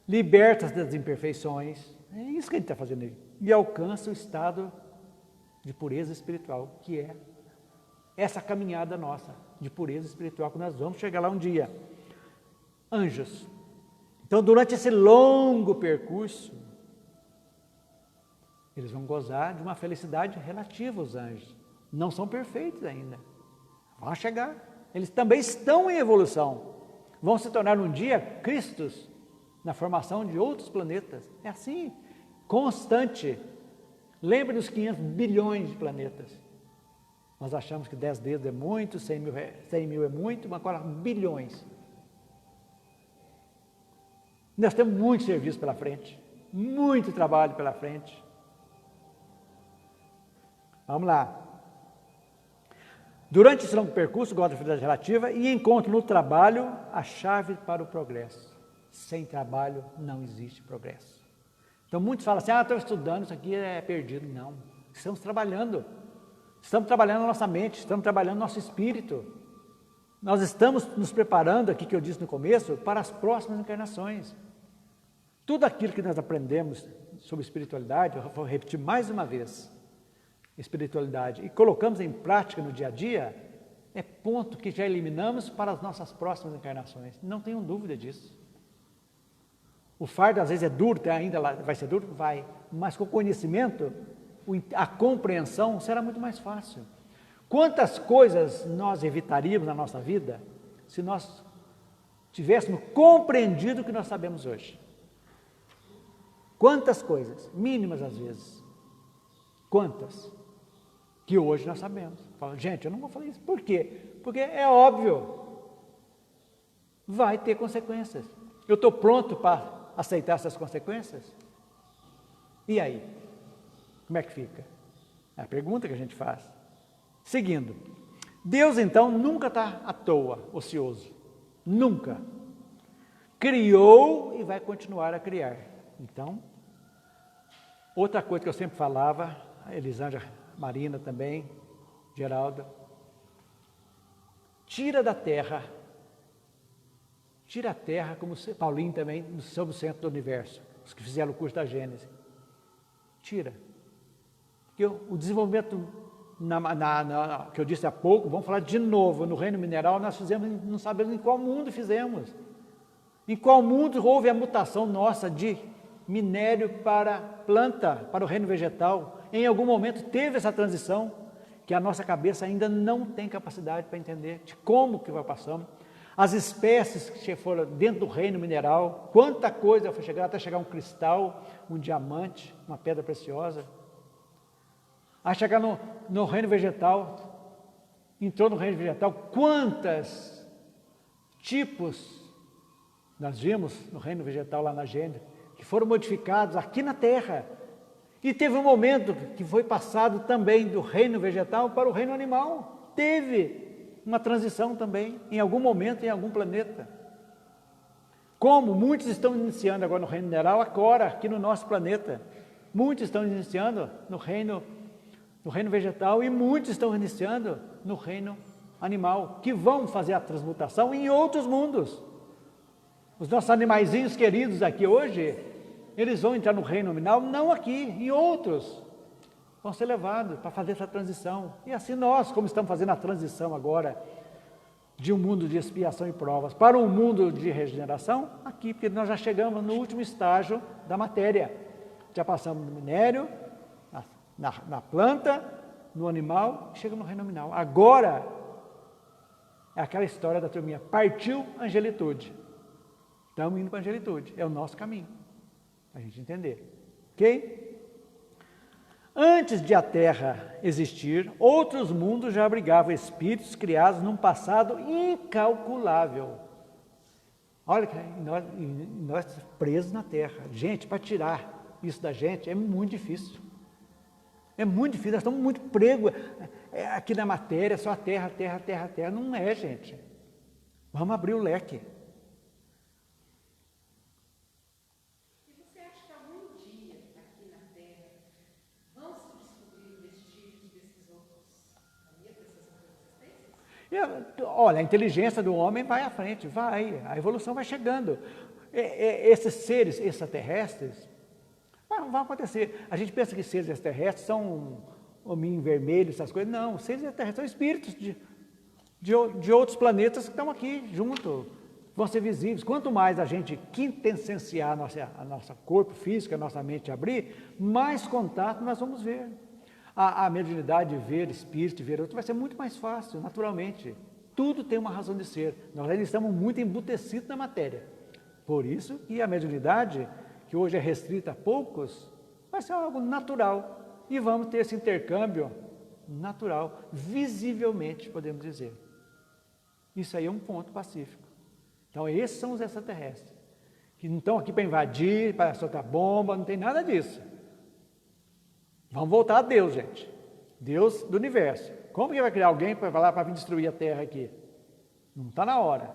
Liberta-se das imperfeições. É isso que a gente está fazendo aí. E alcança o estado de pureza espiritual, que é essa caminhada nossa de pureza espiritual, que nós vamos chegar lá um dia. Anjos. Então, durante esse longo percurso, eles vão gozar de uma felicidade relativa, os anjos. Não são perfeitos ainda. Vão chegar. Eles também estão em evolução. Vão se tornar um dia Cristos na formação de outros planetas. É assim, constante. Lembre dos 500 bilhões de planetas. Nós achamos que 10 dedos é muito, 100 mil é muito, mas agora bilhões. Nós temos muito serviço pela frente, muito trabalho pela frente. Vamos lá. Durante esse longo percurso, gosta da felicidade relativa e encontro no trabalho a chave para o progresso. Sem trabalho não existe progresso. Então muitos falam assim, estou estudando, isso aqui é perdido. Não, estamos trabalhando. Estamos trabalhando a nossa mente, estamos trabalhando o nosso espírito. Nós estamos nos preparando, aqui que eu disse no começo, para as próximas encarnações. Tudo aquilo que nós aprendemos sobre espiritualidade, eu vou repetir mais uma vez, espiritualidade, e colocamos em prática no dia a dia, é ponto que já eliminamos para as nossas próximas encarnações. Não tenham dúvida disso. O fardo às vezes é duro, ainda vai ser duro? Vai. Mas com o conhecimento, a compreensão será muito mais fácil. Quantas coisas nós evitaríamos na nossa vida se nós tivéssemos compreendido o que nós sabemos hoje? Quantas coisas, mínimas às vezes, quantas, que hoje nós sabemos. Fala, gente, eu não vou falar isso. Por quê? Porque é óbvio, vai ter consequências. Eu estou pronto para aceitar essas consequências? E aí? Como é que fica? É a pergunta que a gente faz. Seguindo, Deus então nunca está à toa, ocioso. Nunca. Criou e vai continuar a criar. Então, outra coisa que eu sempre falava, a Elisângela, Marina também, Geralda, tira a terra, como Paulinho também, sobre o centro do universo, os que fizeram o curso da Gênese. Tira. Porque o desenvolvimento, que eu disse há pouco, vamos falar de novo, no reino mineral nós fizemos, não sabemos em qual mundo fizemos. Em qual mundo houve a mutação nossa de minério para planta, para o reino vegetal. Em algum momento teve essa transição, que a nossa cabeça ainda não tem capacidade para entender de como que vai passando. As espécies que foram dentro do reino mineral, quanta coisa foi chegar, até chegar um cristal, um diamante, uma pedra preciosa. A chegar no reino vegetal, entrou no reino vegetal, quantos tipos nós vimos no reino vegetal lá na Gênese, que foram modificados aqui na Terra. E teve um momento que foi passado também do reino vegetal para o reino animal. Teve uma transição também, em algum momento, em algum planeta. Como muitos estão iniciando agora no reino mineral, agora, aqui no nosso planeta. Muitos estão iniciando no reino vegetal e muitos estão iniciando no reino animal, que vão fazer a transmutação em outros mundos. Os nossos animaizinhos queridos aqui hoje, eles vão entrar no reino nominal, não aqui, em outros. Vão ser levados para fazer essa transição. E assim nós, como estamos fazendo a transição agora, de um mundo de expiação e provas para um mundo de regeneração? Aqui, porque nós já chegamos no último estágio da matéria. Já passamos no minério, na planta, no animal, chegamos no reino nominal. Agora, é aquela história da turminha, partiu a angelitude. Estamos indo para a angelitude, é o nosso caminho, para a gente entender. Ok? Antes de a Terra existir, outros mundos já abrigavam espíritos criados num passado incalculável. Olha, nós presos na Terra. Gente, para tirar isso da gente é muito difícil. É muito difícil, nós estamos muito pregos aqui na matéria, só a Terra, Terra, Terra, Terra. Não é, gente. Vamos abrir o leque. Olha, a inteligência do homem vai à frente, vai, a evolução vai chegando. Esses seres extraterrestres vão acontecer. A gente pensa que seres extraterrestres são hominhos vermelhos, essas coisas. Não, seres extraterrestres são espíritos de outros planetas que estão aqui junto, vão ser visíveis. Quanto mais a gente quintessenciar a nosso corpo físico, a nossa mente abrir, mais contato nós vamos ver. A mediunidade de ver espírito, de ver outro, vai ser muito mais fácil, naturalmente. Tudo tem uma razão de ser. Nós ainda estamos muito embutecidos na matéria. Por isso que a mediunidade, que hoje é restrita a poucos, vai ser algo natural. E vamos ter esse intercâmbio natural, visivelmente, podemos dizer. Isso aí é um ponto pacífico. Então, esses são os extraterrestres, que não estão aqui para invadir, para soltar bomba, não tem nada disso. Vamos voltar a Deus, gente. Deus do universo. Como que vai criar alguém para vir destruir a Terra aqui? Não está na hora.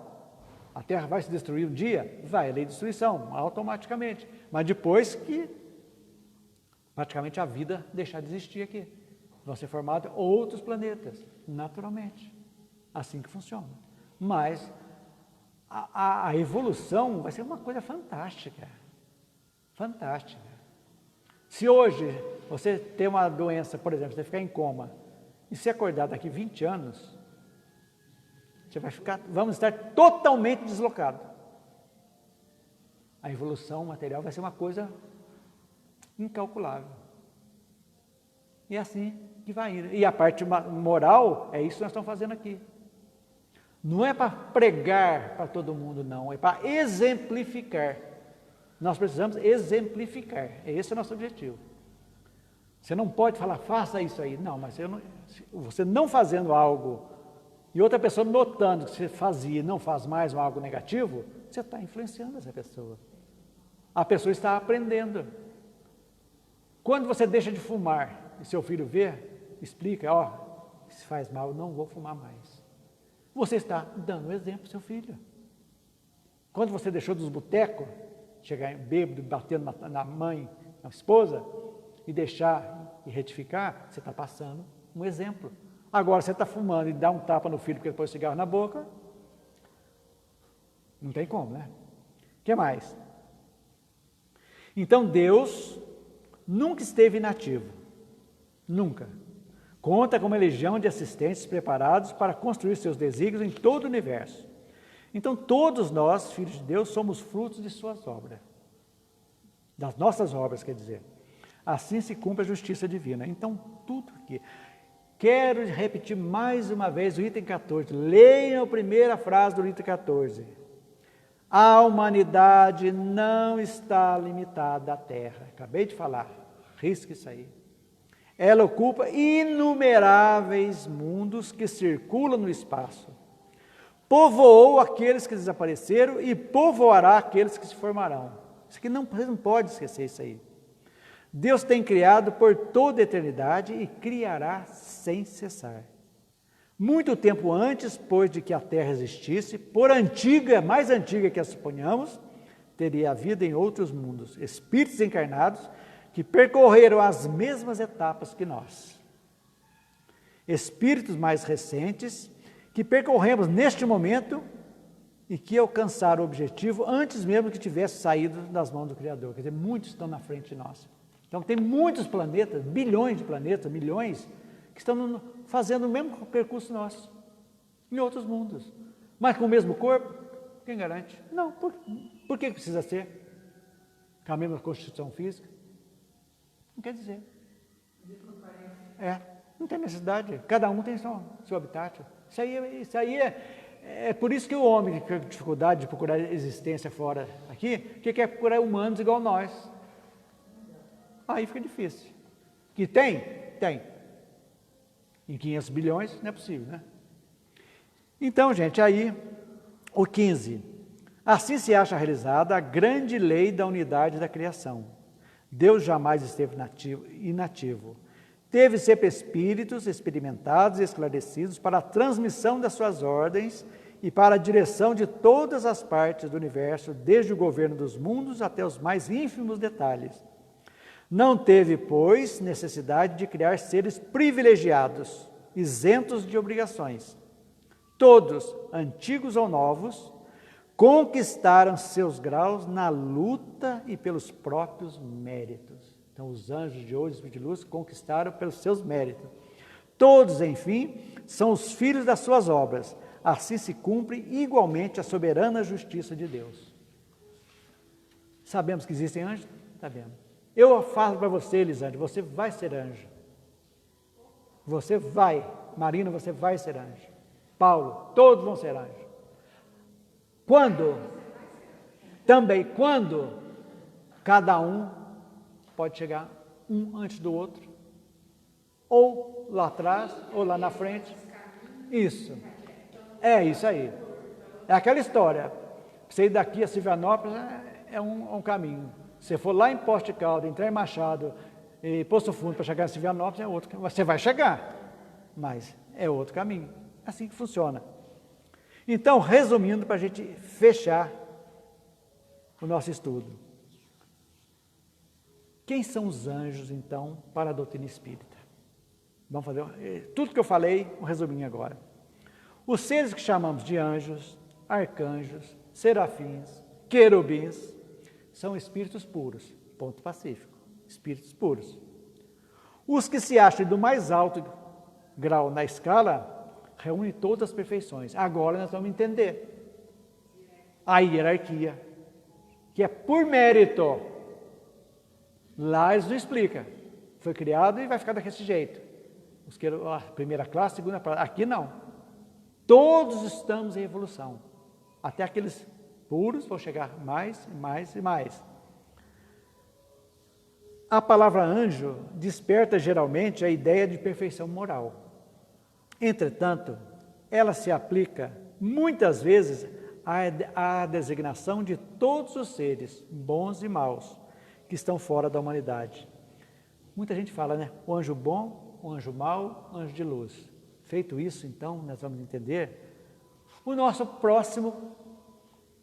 A Terra vai se destruir um dia? Vai, lei de destruição, automaticamente. Mas depois que praticamente a vida deixar de existir aqui. Vão ser formados outros planetas, naturalmente. Assim que funciona. Mas a evolução vai ser uma coisa fantástica. Fantástica. Se hoje você tem uma doença, por exemplo, você ficar em coma, e se acordar daqui 20 anos, vamos estar totalmente deslocados. A evolução material vai ser uma coisa incalculável. E é assim que vai ir. E a parte moral, é isso que nós estamos fazendo aqui. Não é para pregar para todo mundo, não, é para exemplificar. Nós precisamos exemplificar, esse é o nosso objetivo. Você não pode falar, faça isso aí. Não, mas você não fazendo algo e outra pessoa notando que você fazia e não faz mais algo negativo, você está influenciando essa pessoa. A pessoa está aprendendo. Quando você deixa de fumar e seu filho vê, explica, se faz mal, eu não vou fumar mais. Você está dando exemplo para o seu filho. Quando você deixou dos botecos, chegar bêbado, batendo na mãe, na esposa, e deixar e retificar, você está passando um exemplo. Agora, você está fumando e dá um tapa no filho porque ele põe o cigarro na boca, não tem como, né? O que mais? Então, Deus nunca esteve inativo, nunca. Conta com uma legião de assistentes preparados para construir seus desígnios em todo o universo. Então, todos nós, filhos de Deus, somos frutos de suas obras. Das nossas obras, quer dizer. Assim se cumpre a justiça divina. Então, tudo aqui. Quero repetir mais uma vez o item 14. Leiam a primeira frase do item 14. A humanidade não está limitada à Terra. Acabei de falar. Risque isso aí. Ela ocupa inumeráveis mundos que circulam no espaço. Povoou aqueles que desapareceram e povoará aqueles que se formarão. Isso aqui você não pode esquecer isso aí. Deus tem criado por toda a eternidade e criará sem cessar. Muito tempo antes, pois, de que a Terra existisse, por antiga, mais antiga que a suponhamos, teria havido em outros mundos espíritos encarnados que percorreram as mesmas etapas que nós. Espíritos mais recentes que percorremos neste momento e que alcançaram o objetivo antes mesmo que tivesse saído das mãos do Criador. Quer dizer, muitos estão na frente de nós. Então, tem muitos planetas, bilhões de planetas, milhões, que estão fazendo o mesmo percurso nosso, em outros mundos. Mas com o mesmo corpo? Quem garante? Não, por que precisa ser? Com a mesma constituição física? Não quer dizer. Não tem necessidade. Cada um tem seu habitat. Isso aí é por isso que o homem que tem dificuldade de procurar existência fora aqui, que quer procurar humanos igual nós. Aí fica difícil. Que tem? Tem. Em 500 bilhões não é possível, né? Então, gente, aí o 15. Assim se acha realizada a grande lei da unidade da criação. Deus jamais esteve inativo. Teve sempre espíritos experimentados e esclarecidos para a transmissão das suas ordens e para a direção de todas as partes do universo, desde o governo dos mundos até os mais ínfimos detalhes. Não teve, pois, necessidade de criar seres privilegiados, isentos de obrigações. Todos, antigos ou novos, conquistaram seus graus na luta e pelos próprios méritos. Então, os anjos de hoje, espírito de luz, conquistaram pelos seus méritos. Todos, enfim, são os filhos das suas obras. Assim se cumpre igualmente a soberana justiça de Deus. Sabemos que existem anjos? Sabemos. Eu falo para você, Elisângela, você vai ser anjo. Você vai. Marina, você vai ser anjo. Paulo, todos vão ser anjos. Quando? Também, quando cada um pode chegar um antes do outro, ou lá atrás, ou lá na frente. Isso. É isso aí. É aquela história. Você ir daqui a Silvanópolis é um caminho. Se for lá em Poste de Caldas, entrar em Machado e Poço Fundo para chegar em Silvanópolis, é outro caminho. Você vai chegar, mas é outro caminho. É assim que funciona. Então, resumindo, para a gente fechar o nosso estudo. Quem são os anjos, então, para a doutrina espírita? Vamos fazer tudo que eu falei, um resuminho agora. Os seres que chamamos de anjos, arcanjos, serafins, querubins, são espíritos puros, ponto pacífico, espíritos puros. Os que se acham do mais alto grau na escala, reúnem todas as perfeições. Agora nós vamos entender a hierarquia, que é por mérito. Lá eles não explicam. Foi criado e vai ficar daquele jeito. A primeira classe, segunda classe. Aqui não. Todos estamos em evolução. Até aqueles puros vão chegar mais e mais e mais. A palavra anjo desperta geralmente a ideia de perfeição moral. Entretanto, ela se aplica muitas vezes à designação de todos os seres, bons e maus, que estão fora da humanidade. Muita gente fala, né? O anjo bom, o anjo mau, o anjo de luz. Feito isso, então, nós vamos entender o nosso próximo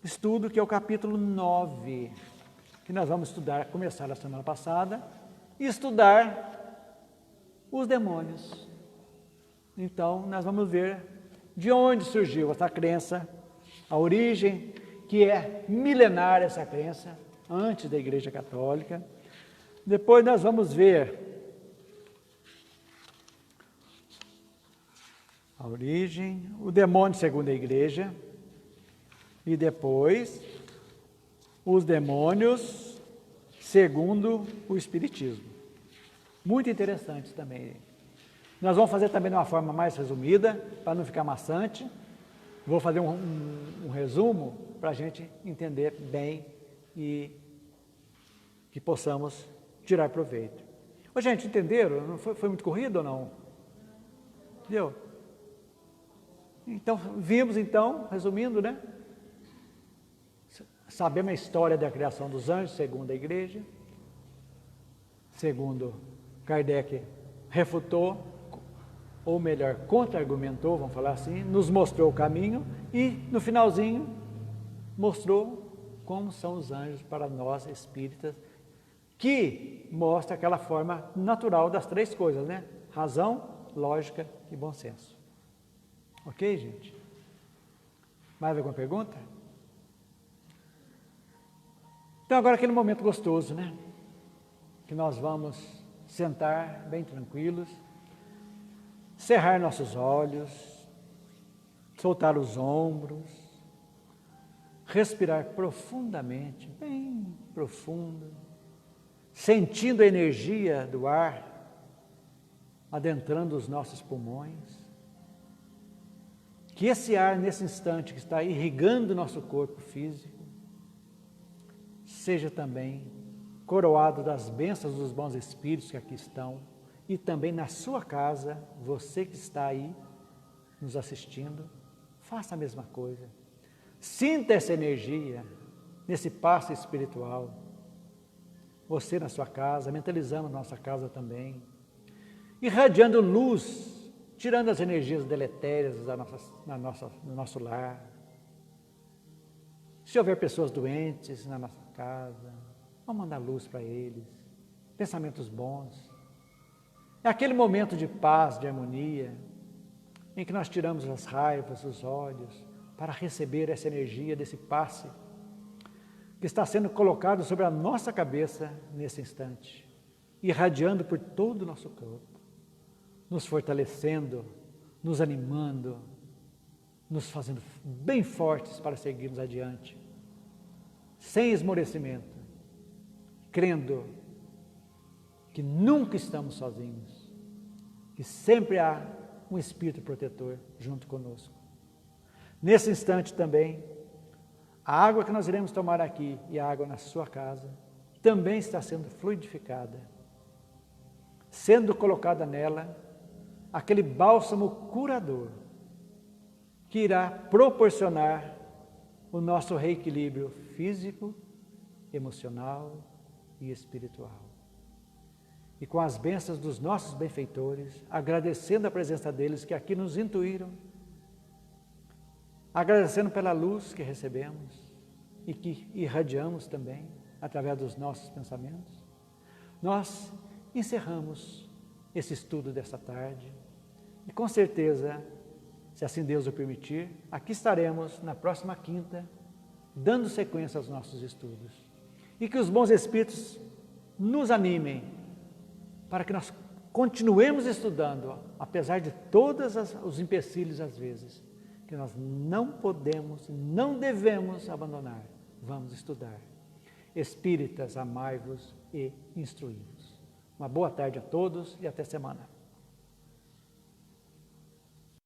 estudo, que é o capítulo 9, que nós vamos estudar, começar a semana passada, e estudar os demônios. Então, nós vamos ver de onde surgiu essa crença, a origem, que é milenar essa crença, antes da Igreja Católica. Depois nós vamos ver a origem, o demônio segundo a Igreja, e depois os demônios segundo o Espiritismo. Muito interessante também. Nós vamos fazer também de uma forma mais resumida, para não ficar maçante. Vou fazer um resumo para a gente entender bem e que possamos tirar proveito. Ô, gente, entenderam? Não foi muito corrido ou não? Entendeu? Então, vimos então, resumindo, né? Sabemos a história da criação dos anjos, segundo a Igreja. Segundo Kardec refutou, ou melhor, contra-argumentou, vamos falar assim, nos mostrou o caminho e, no finalzinho, mostrou como são os anjos para nós espíritas, que mostra aquela forma natural das três coisas, né? Razão, lógica e bom senso. Ok, gente? Mais alguma pergunta? Então, agora aquele momento gostoso, né? Que nós vamos sentar bem tranquilos, cerrar nossos olhos, soltar os ombros, respirar profundamente, bem profundo, sentindo a energia do ar adentrando os nossos pulmões. Que esse ar, nesse instante, que está irrigando o nosso corpo físico, seja também coroado das bênçãos dos bons espíritos que aqui estão, e também na sua casa, você que está aí nos assistindo, faça a mesma coisa. Sinta essa energia nesse passo espiritual. Você na sua casa, mentalizando a nossa casa também, irradiando luz, tirando as energias deletérias no nosso lar. Se houver pessoas doentes na nossa casa, vamos mandar luz para eles, pensamentos bons. É aquele momento de paz, de harmonia, em que nós tiramos as raivas, os ódios, para receber essa energia desse passe que está sendo colocado sobre a nossa cabeça nesse instante, irradiando por todo o nosso corpo, nos fortalecendo, nos animando, nos fazendo bem fortes para seguirmos adiante, sem esmorecimento, crendo que nunca estamos sozinhos, que sempre há um Espírito protetor junto conosco. Nesse instante também, a água que nós iremos tomar aqui e a água na sua casa também está sendo fluidificada, sendo colocada nela aquele bálsamo curador que irá proporcionar o nosso reequilíbrio físico, emocional e espiritual. E com as bênçãos dos nossos benfeitores, agradecendo a presença deles que aqui nos intuíram, agradecendo pela luz que recebemos e que irradiamos também através dos nossos pensamentos, nós encerramos esse estudo desta tarde e com certeza, se assim Deus o permitir, aqui estaremos na próxima quinta, dando sequência aos nossos estudos. E que os bons Espíritos nos animem para que nós continuemos estudando, apesar de todos os empecilhos às vezes, que nós não podemos, não devemos abandonar. Vamos estudar. Espíritas, amai-vos e instruí-vos. Uma boa tarde a todos e até semana.